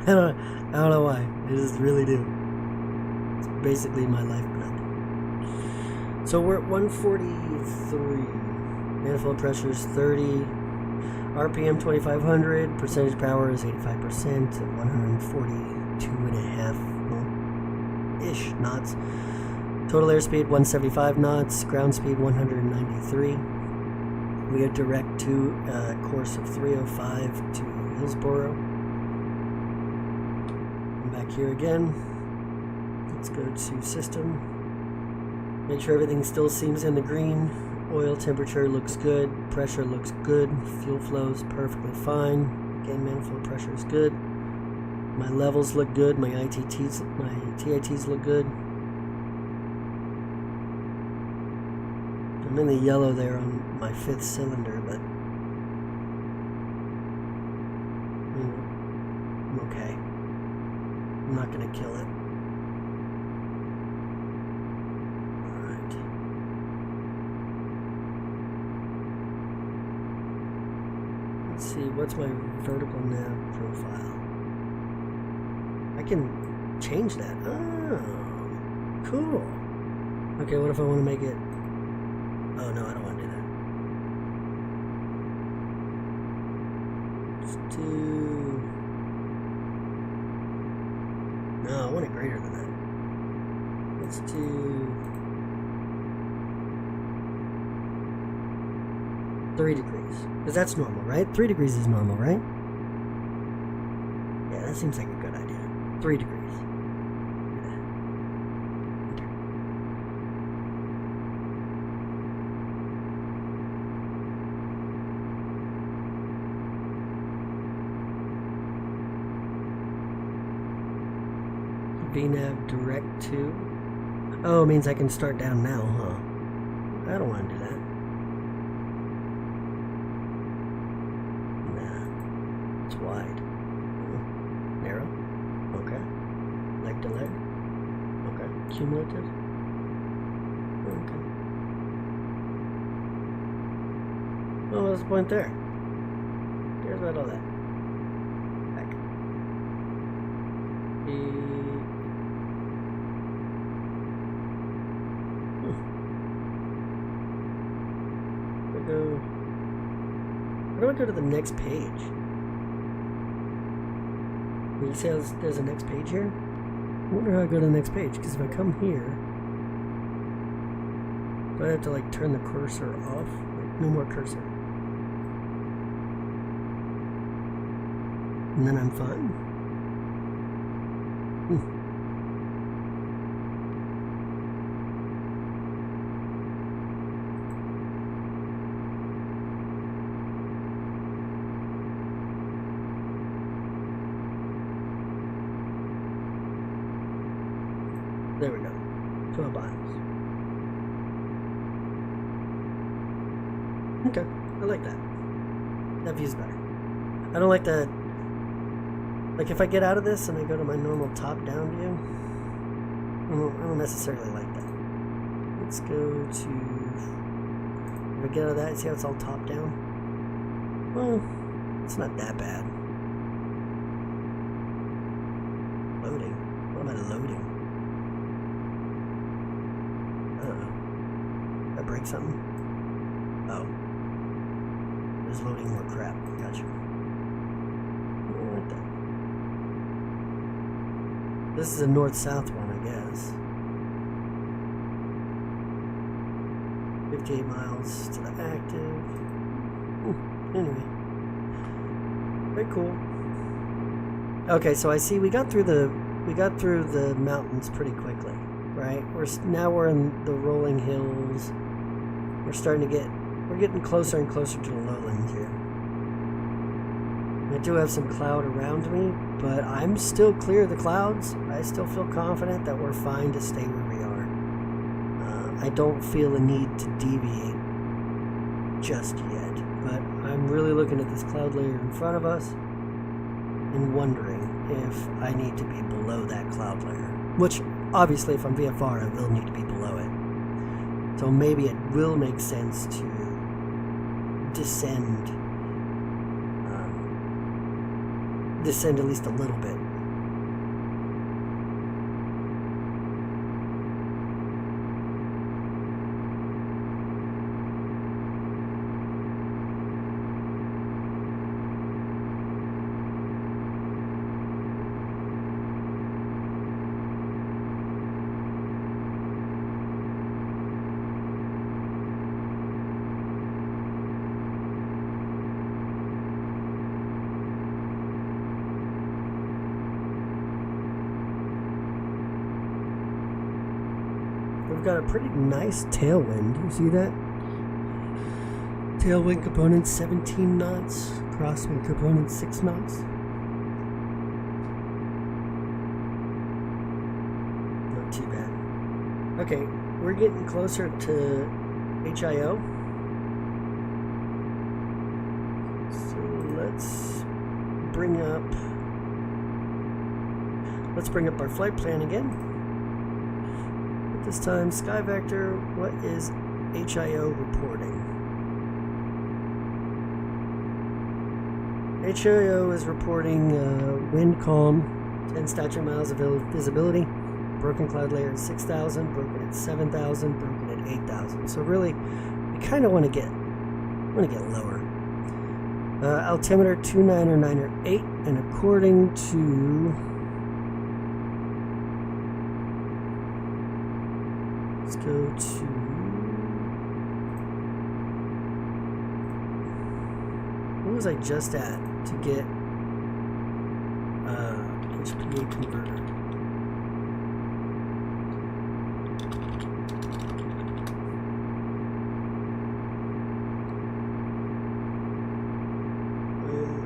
don't know why. I just really do. It's basically my lifeblood. So we're at 143. Manifold pressure is 30. RPM 2500. Percentage power is 85% at 142.5 knots. Total airspeed 175 knots. Ground speed 193. We had direct to a course of 305 to Hillsboro. I'm back here again. Let's go to system. Make sure everything still seems in the green. Oil temperature looks good. Pressure looks good. Fuel flow is perfectly fine. Gain manifold pressure is good. My levels look good. My TITs look good. I'm in the yellow there on my 5th cylinder, but I'm okay. I'm not gonna kill it. Alright. Let's see, what's my vertical nav profile? I can change that. Oh, cool. Okay, what if I want to make it... Oh, no, I don't want to do that. Let's do... No, I want it greater than that. Let's do... 3 degrees. Because that's normal, right? 3 degrees is normal, right? Yeah, that seems like a good idea. 3 degrees. VNAV direct to. Oh, it means I can start down now, huh? I don't want to do that. Nah. It's wide. Oh. Narrow. Okay. Leg to leg. Okay. Cumulative. Okay. Well, what's the point there? Here's about all that. Back. How do I go to the next page? You see how there's a next page here? I wonder how I go to the next page, because if I come here, do I have to like turn the cursor off? Like, no more cursor. And then I'm fine. There we go. 12 miles. Okay, I like that. That view's better. I don't like the... Like, if I get out of this and I go to my normal top-down view, I don't necessarily like that. Let's go to... If I get out of that, see how it's all top-down? Well, it's not that bad. Loading. What am I loading? Did I break something? Oh. There's loading more crap. Gotcha. I like that. This is a north-south one, I guess. 58 miles to the active. Anyway. Very cool. Okay, so I see we got through the mountains pretty quickly. Right, now we're in the rolling hills. We're getting closer and closer to the lowlands here. I do have some cloud around me, but I'm still clear of the clouds. I still feel confident that we're fine to stay where we are. I don't feel a need to deviate just yet, but I'm really looking at this cloud layer in front of us and wondering if I need to be below that cloud layer, which obviously, if I'm VFR, I will need to be below it. So maybe it will make sense to descend at least a little bit. we've got a pretty nice tailwind. You see that? Tailwind component 17 knots, crosswind component 6 knots. Not too bad. Okay, we're getting closer to HIO. So let's bring up our flight plan again. But this time, SkyVector, what is HIO reporting? HIO is reporting wind calm, 10 statute miles of visibility, broken cloud layer at 6,000, broken at 7,000, broken at 8,000. So really, we kind of want to get lower. Altimeter 29908, and according to let's go to what was I just at to get HPA converter?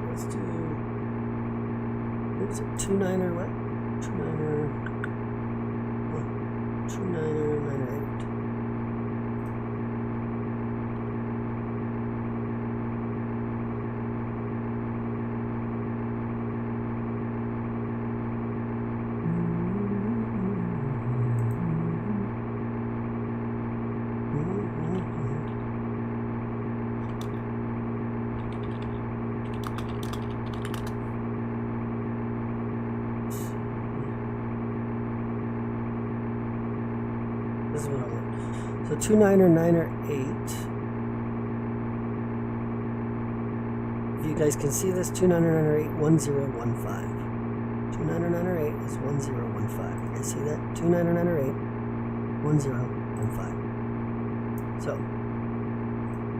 Let's do, what was it, 29er what? 29er98. This is what I want. So 299er8. If you guys can see this, 299er8 1015. 299er8 is 1015. You guys see that? 299er8 1015. So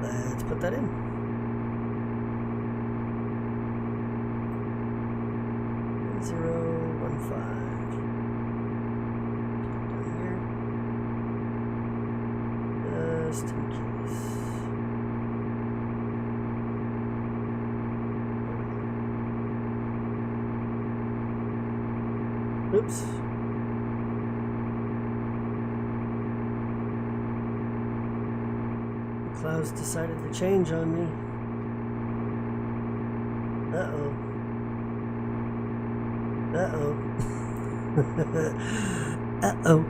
let's put that in. 1015. Just in case. Oops. The clouds decided to change on me. Uh-oh. Uh-oh. Uh-oh.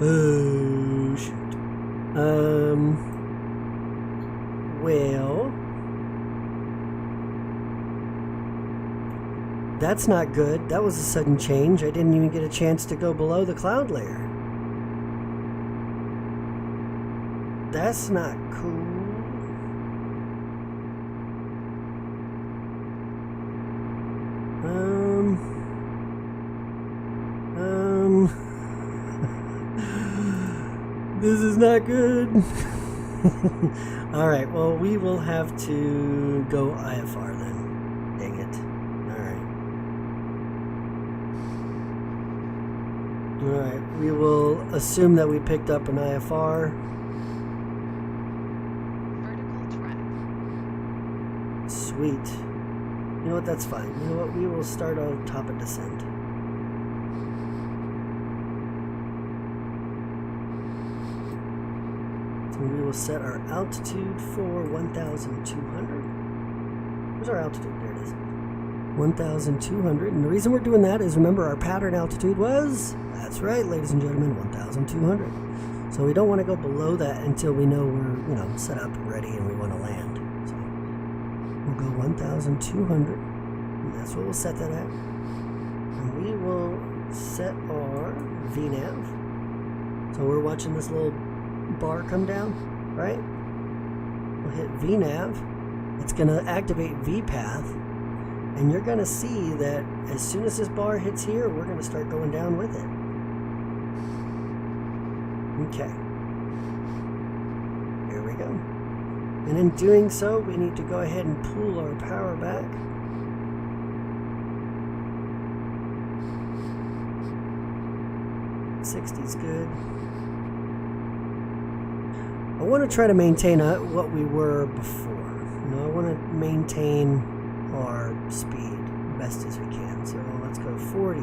Oh, shoot. Well, that's not good. That was a sudden change. I didn't even get a chance to go below the cloud layer. That's not cool. This is not good. Alright, well, we will have to go IFR then. Dang it. Alright, we will assume that we picked up an IFR. Vertical track. Sweet. You know what, that's fine. You know what, we will start on top of descent. We will set our altitude for 1,200. Where's our altitude? There it is. 1,200. And the reason we're doing that is, remember, our pattern altitude was, that's right, ladies and gentlemen, 1,200. So we don't want to go below that until we know we're, set up and ready and we want to land. So we'll go 1,200. And that's what we'll set that at. And we will set our VNAV. So we're watching this little bar come down, right? We'll hit VNAV. It's going to activate VPath, and you're going to see that as soon as this bar hits here, we're going to start going down with it. Okay. Here we go. And in doing so, we need to go ahead and pull our power back. 60 is good. I want to try to maintain what we were before. You know, I want to maintain our speed best as we can. So let's go 40.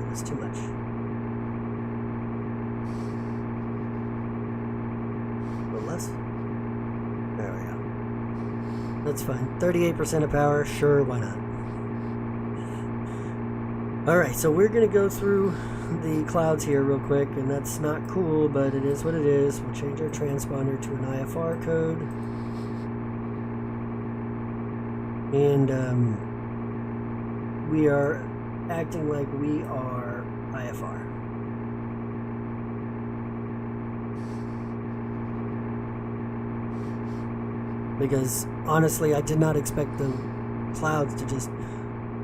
That's too much. A little less. There we go. That's fine. 38% of power. Sure, why not? Alright, so we're going to go through the clouds here real quick, and that's not cool, but it is what it is. We'll change our transponder to an IFR code. And we are acting like we are IFR. Because honestly, I did not expect the clouds to just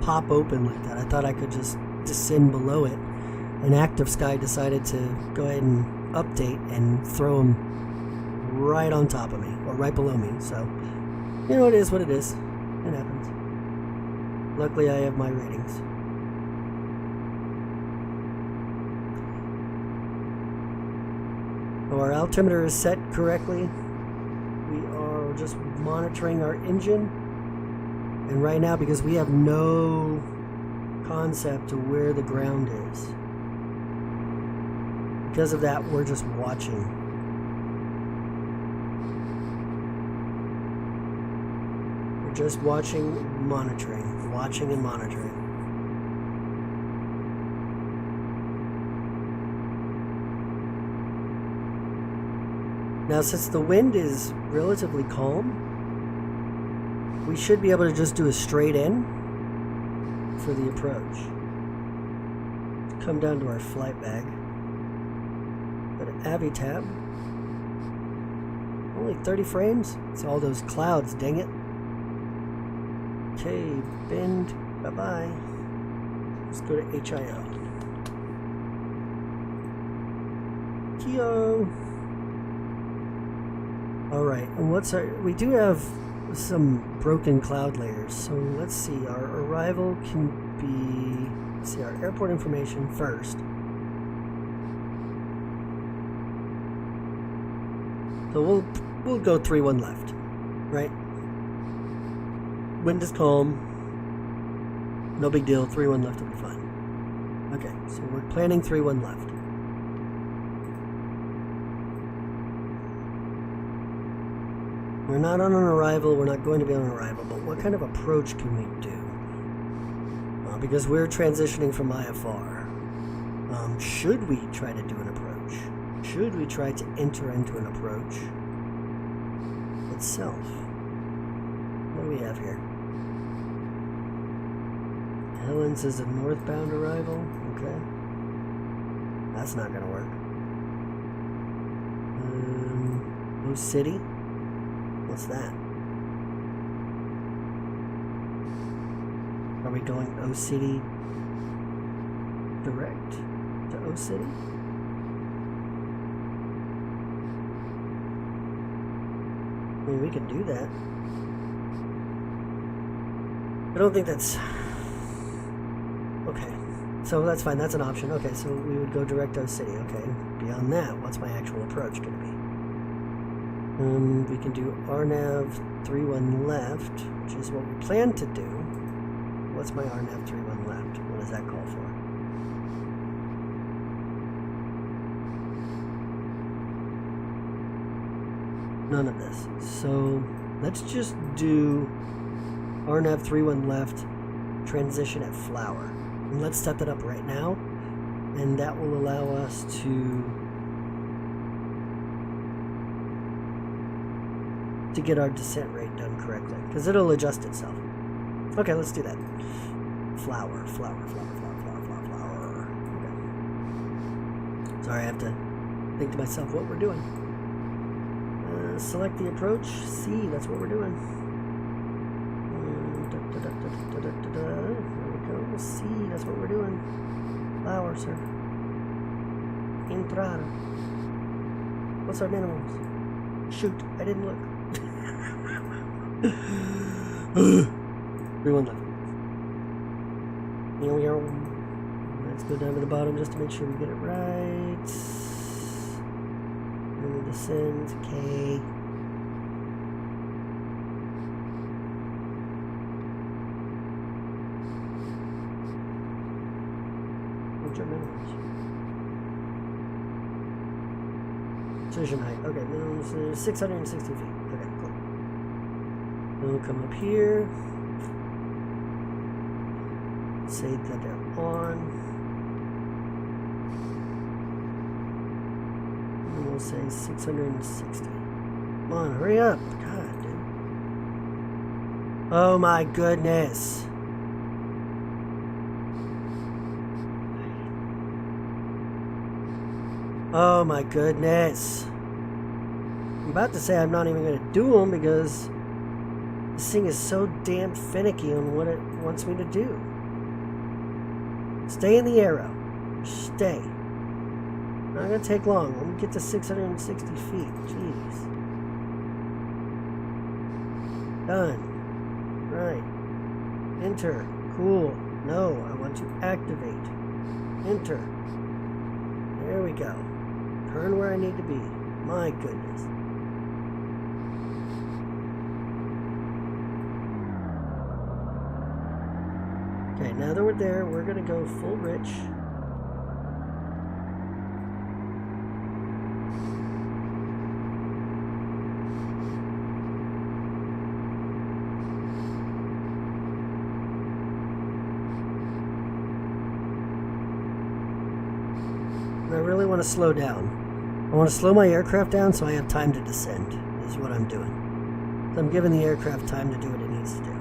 pop open like that. I thought I could just descend below it. And Active Sky decided to go ahead and update and throw them right on top of me, or right below me. So, you know, it is what it is. It happens. Luckily, I have my ratings. So our altimeter is set correctly. We are just monitoring our engine. And right now, because we have no concept of where the ground is, because of that, we're just watching. We're just watching, monitoring, watching and monitoring. Now, since the wind is relatively calm, we should be able to just do a straight in for the approach. Let's come down to our flight bag. Go to Abby tab. Only 30 frames. It's all those clouds, dang it. Okay, bend. Bye-bye. Let's go to HIO. KHIO. Alright, and what's our... We do have some broken cloud layers. So let's see. Our arrival can be... Let's see, our airport information first. So we'll go 3-1 left, right? Wind is calm. No big deal. 3-1 left will be fine. Okay, so we're planning 3-1 left. We're not on an arrival. We're not going to be on an arrival. But what kind of approach can we do? Because we're transitioning from IFR. Should we try to do an approach? Should we try to enter into an approach itself? What do we have here? Helens is a northbound arrival. Okay. That's not going to work. O City? What's that? Are we going O City direct to O City? I mean, we can do that. I don't think that's... Okay. So that's fine. That's an option. Okay, so we would go direct to O City. Okay. Beyond that, what's my actual approach going to be? We can do RNAV 3-1 left, which is what we plan to do. What's my RNAV 3-1 left? What does that call for? None of this. So let's just do RNAV 3-1 left, transition at Flower. And let's set that up right now. And that will allow us to get our descent rate done correctly, because it'll adjust itself. Okay, let's do that. Flower. Okay. Sorry, I have to think to myself what we're doing. Select the approach. C, that's what we're doing. There we go. C, that's what we're doing. Flower, sir. Entrada. What's our minimums? Shoot, I didn't look. 3-1 left. Let's go down to the bottom just to make sure we get it right. And the descend, K. What's your minimums? Precision height. Okay, minimums is 660 feet. Okay, cool. Then we'll come up here. Say that they're on. And we'll say 660. Come on, hurry up. God, dude. Oh my goodness. Oh my goodness. I'm about to say I'm not even going to do them because this thing is so damn finicky on what it wants me to do. Stay in the arrow. Stay. Not going to take long. Let me get to 660 feet. Jeez. Done. Right. Enter. Cool. No, I want to activate. Enter. There we go. Turn where I need to be. My goodness. Okay, now that we're there, we're going to go full rich. And I really want to slow down. I want to slow my aircraft down so I have time to descend, is what I'm doing. So I'm giving the aircraft time to do what it needs to do.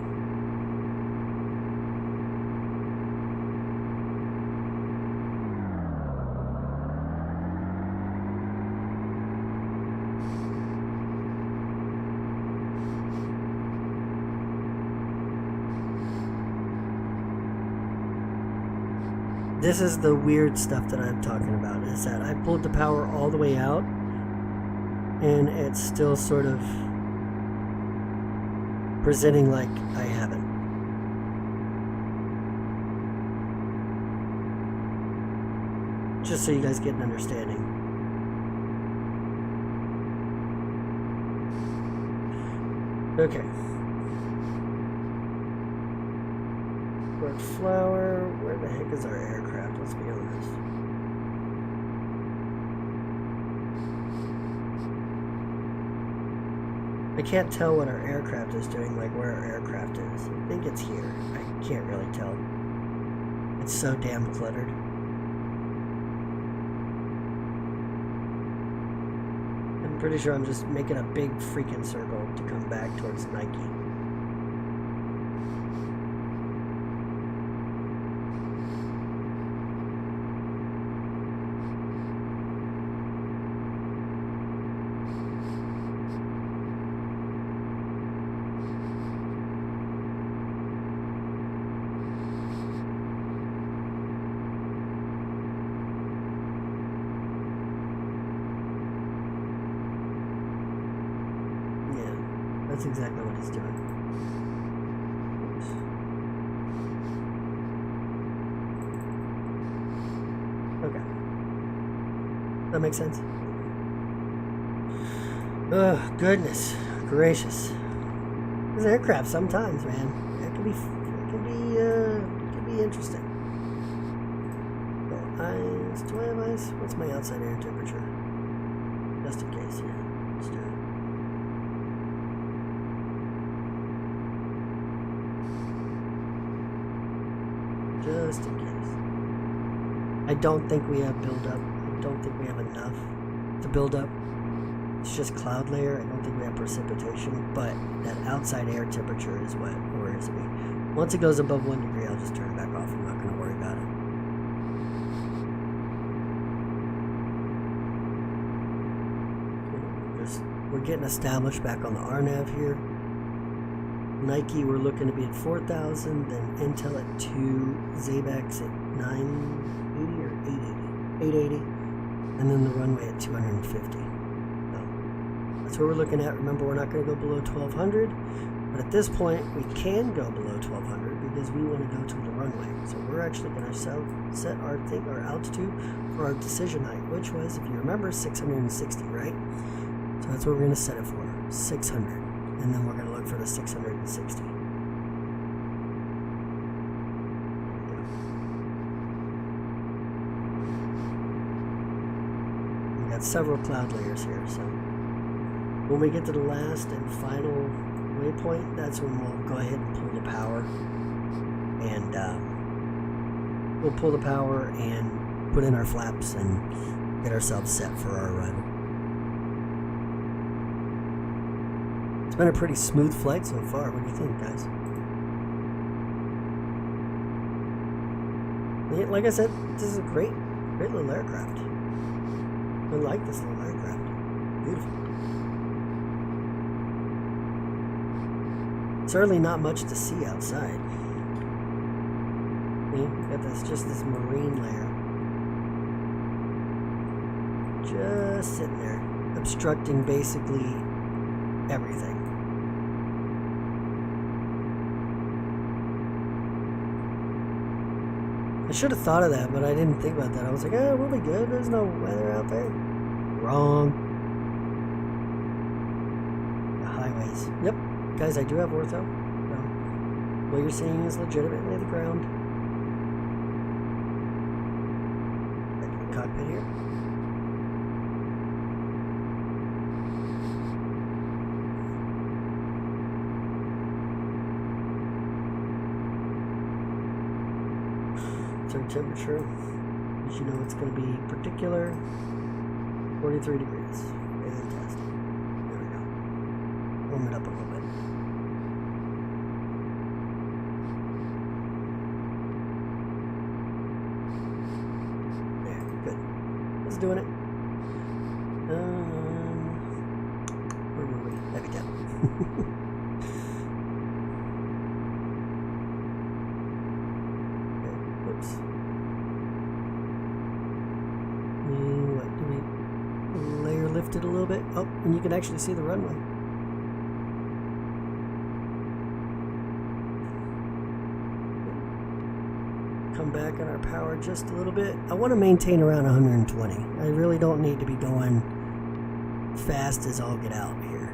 This is the weird stuff that I'm talking about, is that I pulled the power all the way out and it's still sort of presenting like I haven't. Just so you guys get an understanding. Okay. Flower, where the heck is our aircraft? Let's be honest. I can't tell what our aircraft is doing, like where our aircraft is. I think it's here. I can't really tell. It's so damn cluttered. I'm pretty sure I'm just making a big freaking circle to come back towards Nike. That's exactly what he's doing. Oops. Okay. That makes sense. Oh, goodness gracious. This aircraft sometimes, man. It can be interesting. Oh, ice. Do I have ice? What's my outside air temperature? Just in case, yeah. Let's do it. Just in case. I don't think we have build up. I don't think we have enough to build up. It's just cloud layer. I don't think we have precipitation, but that outside air temperature is what worries me. Once it goes above 1 degree, I'll just turn it back off. I'm not going to worry about it. Okay, we're getting established back on the RNAV here. Nike, we're looking to be at 4,000, then Intel at 2, Zabex at 980 or 880, and then the runway at 250. So that's what we're looking at. Remember, we're not going to go below 1,200, But at this point, we can go below 1200 because we want to go to the runway. So we're actually going to set our altitude for our decision height, which was, if you remember, 660, right? So that's what we're going to set it for, 600. And then we're going to look for the 660. There we go. We got several cloud layers here, so when we get to the last and final waypoint, that's when we'll go ahead and pull the power, and we'll pull the power and put in our flaps and get ourselves set for our arrival. It's been a pretty smooth flight so far. What do you think, guys? Like I said, this is a great little aircraft. I like this little aircraft. Beautiful. Certainly not much to see outside. You got just this marine layer. Just sitting there, obstructing basically everything. I should have thought of that, but I didn't think about that. I was like, oh, we'll be good. There's no weather out there. Wrong. The highways. Yep. Guys, I do have ortho. What you're seeing is legitimately the ground. Back to the cockpit here. It's our temperature. As you know, it's going to be particular 43 degrees. Fantastic. There we go. Warm it up a little bit. Doing it. Where were we? Heavy down. Okay, whoops. What do we layer lift it a little bit? Oh, and you can actually see the runway. Come back on our power just a little bit. I want to maintain around 120. I really don't need to be going fast as all get out here.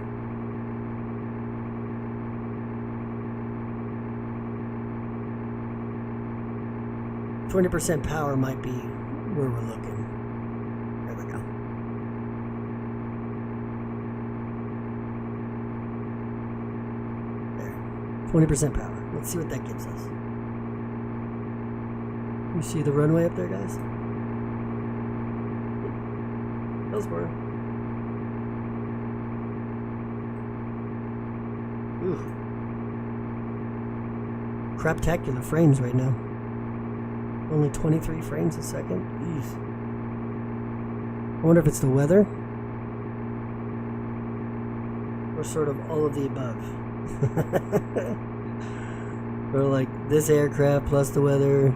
%20 power might be where we're looking. There we go. There. 20% power. Let's see what that gives us. You see the runway up there, guys? Hillsboro. Ooh. Craptacular frames right now. Only 23 frames a second. Jeez. I wonder if it's the weather or sort of all of the above. Or like this aircraft plus the weather.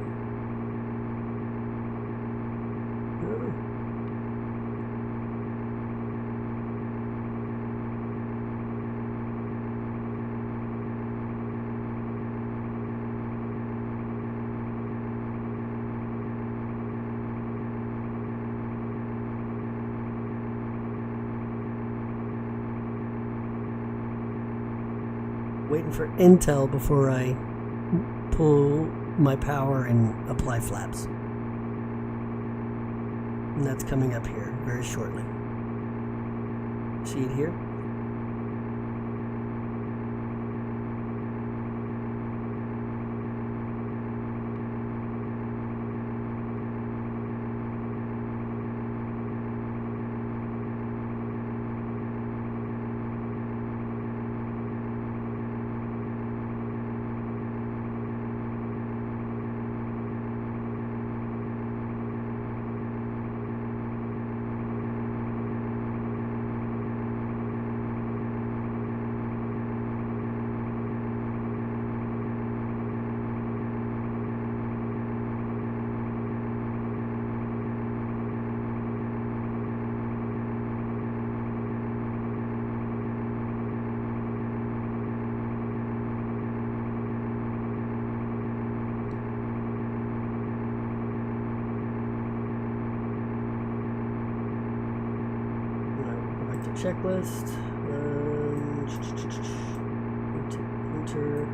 Waiting for intel before I pull my power and apply flaps. And that's coming up here very shortly. See it here? select a checklist. Enter.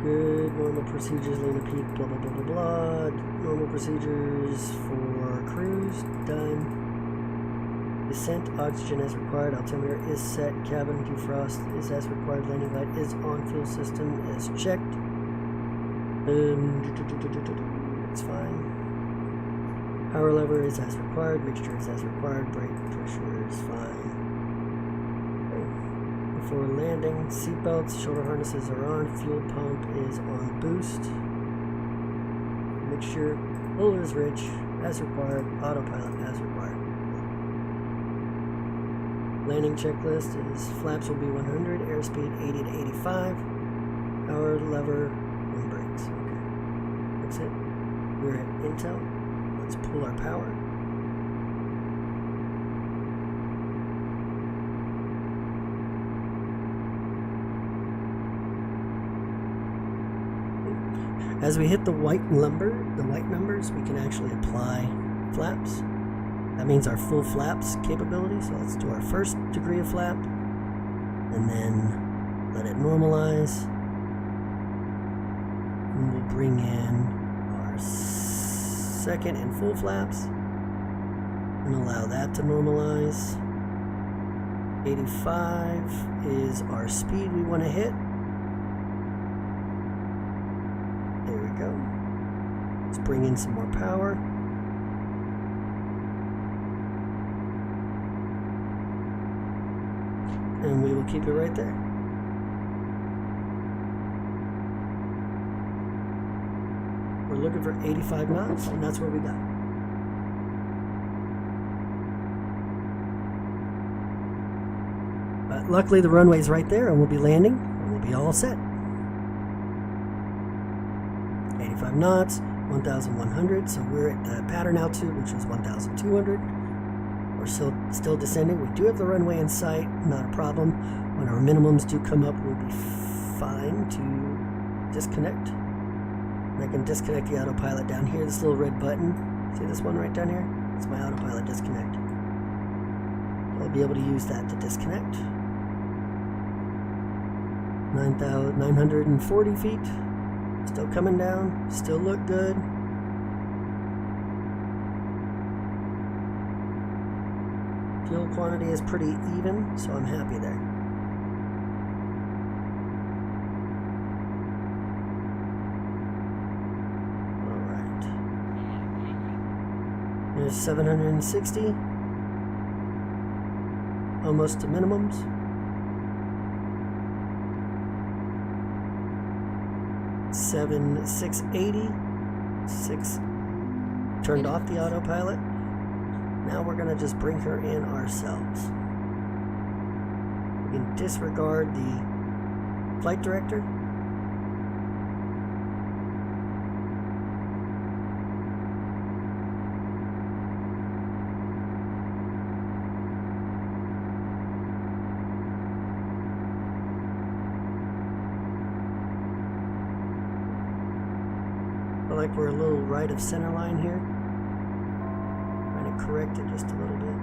Good. Normal procedures, lane of peak, blah, blah, blah, blah, blah. Normal procedures for cruise, done. Descent, oxygen as required, altimeter is set, cabin defrost is as required, landing light is on, fuel system is checked. It's fine. Power lever is as required, mixture is as required, brake pressure is fine. Okay. Before landing, seatbelts, shoulder harnesses are on, fuel pump is on boost. Mixture, fuel is rich, as required, autopilot as required. Landing checklist is flaps will be 100, airspeed 80 to 85, power lever and brakes. Okay, that's it. We're at Intel. Let's pull our power. As we hit the white numbers, we can actually apply flaps. That means our full flaps capability. So let's do our first degree of flap and then let it normalize. And we'll bring in our second and full flaps and allow that to normalize. 85 is our speed we want to hit. There we go. Let's bring in some more power. And we will keep it right there. We're looking for 85 knots, and that's what we got. But luckily the runway's right there, and we'll be landing, and we'll be all set. 85 knots, 1,100, so we're at the pattern altitude, which was 1,200. We're still descending. We do have the runway in sight, not a problem. When our minimums do come up, we'll be fine to disconnect. And I can disconnect the autopilot down here, this little red button. See this one right down here? That's my autopilot disconnect. I'll be able to use that to disconnect. 940 feet. Still coming down. Still look good. Fuel quantity is pretty even, so I'm happy there. Alright. There's 760. Almost to minimums. 680. Turned off the autopilot. Now we're going to just bring her in ourselves. We can disregard the flight director. I feel like we're a little right of center line here. Correct it just a little bit.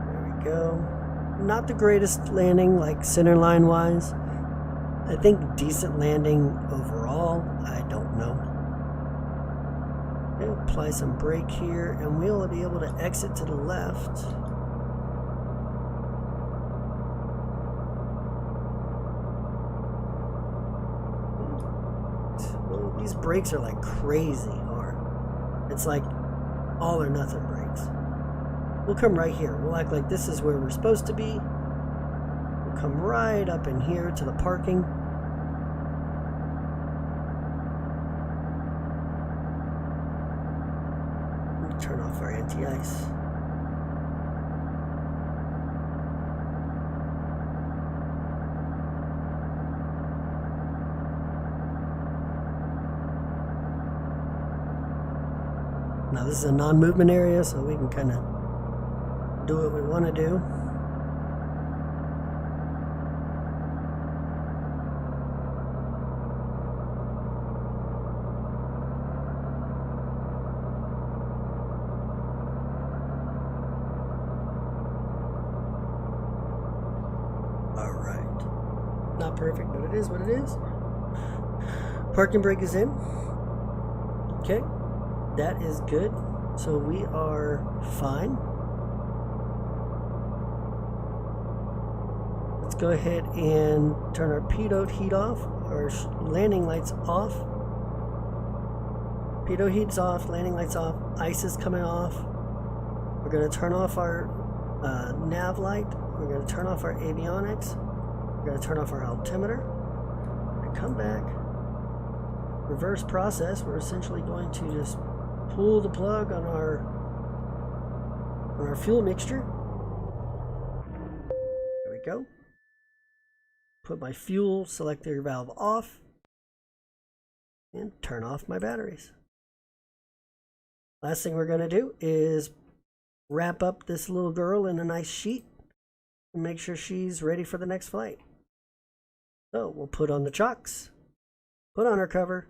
There we go. Not the greatest landing, like center line wise. I think decent landing overall. I don't know. Apply some brake here, and we'll be able to exit to the left. Well, these brakes are like crazy hard. It's like all or nothing brakes. We'll come right here. We'll act like this is where we're supposed to be. We'll come right up in here to the parking. Turn off our anti-ice. Now this is a non-movement area, so we can kind of do what we want to do. All right. Not perfect, but it is what it is. Parking brake is in. Okay. That is good. So we are fine. Let's go ahead and turn our pitot heat off, our landing lights off. Pitot heat's off, landing lights off, ice is coming off. We're going to turn off our nav light. We're going to turn off our avionics. We're going to turn off our altimeter. And come back. Reverse process. We're essentially going to just pull the plug on our fuel mixture. There we go. Put my fuel selector valve off and turn off my batteries. Last thing we're going to do is wrap up this little girl in a nice sheet and make sure she's ready for the next flight. So we'll put on the chocks, put on our cover,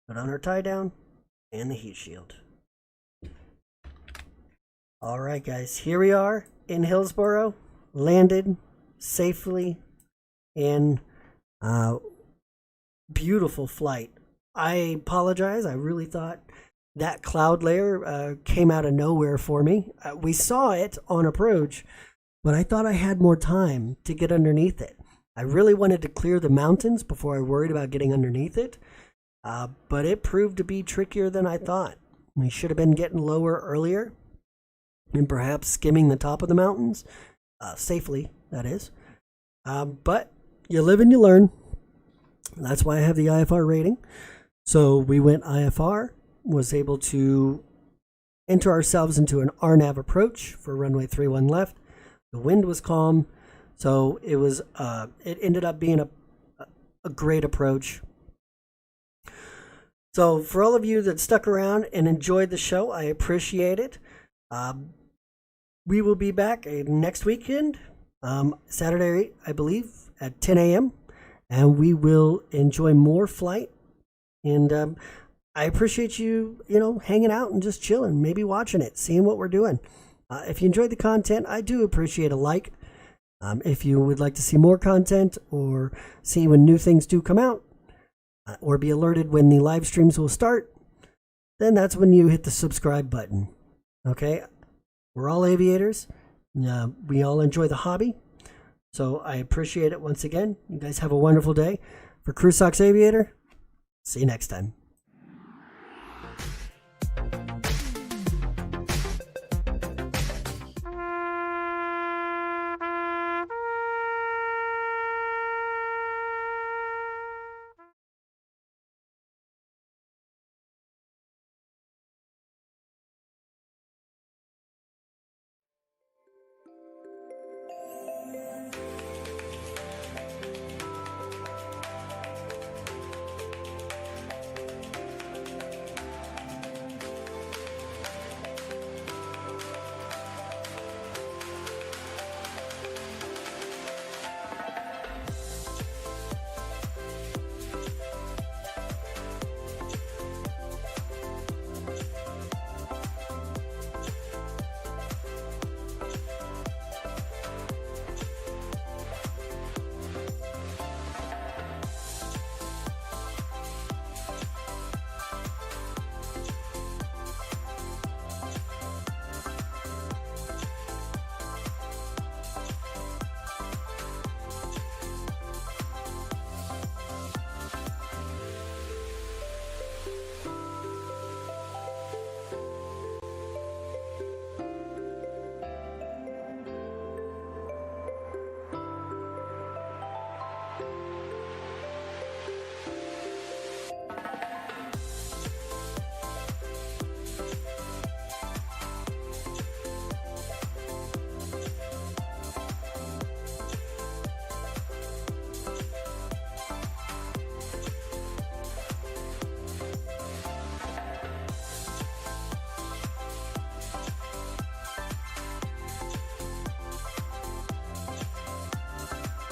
put on our tie down, and the heat shield. All right, guys, here we are in Hillsboro, landed safely in beautiful flight. I apologize. I really thought that cloud layer came out of nowhere for me. We saw it on approach, but I thought I had more time to get underneath it. I really wanted to clear the mountains before I worried about getting underneath it. But it proved to be trickier than I thought. We should have been getting lower earlier and perhaps skimming the top of the mountains, safely, that is. But you live and you learn. That's why I have the IFR rating. So we went IFR, was able to enter ourselves into an RNAV approach for runway 31 left. The wind was calm, so it was. It ended up being a great approach. So for all of you that stuck around and enjoyed the show, I appreciate it. We will be back next weekend, Saturday, I believe, at 10 a.m. And we will enjoy more flight. And I appreciate you, hanging out and just chilling, maybe watching it, seeing what we're doing. If you enjoyed the content, I do appreciate a like. If you would like to see more content or see when new things do come out, or be alerted when the live streams will start, then that's when you hit the subscribe button. Okay? We're all aviators. We all enjoy the hobby. So I appreciate it once again. You guys have a wonderful day. For Crew Socks Aviator, see you next time.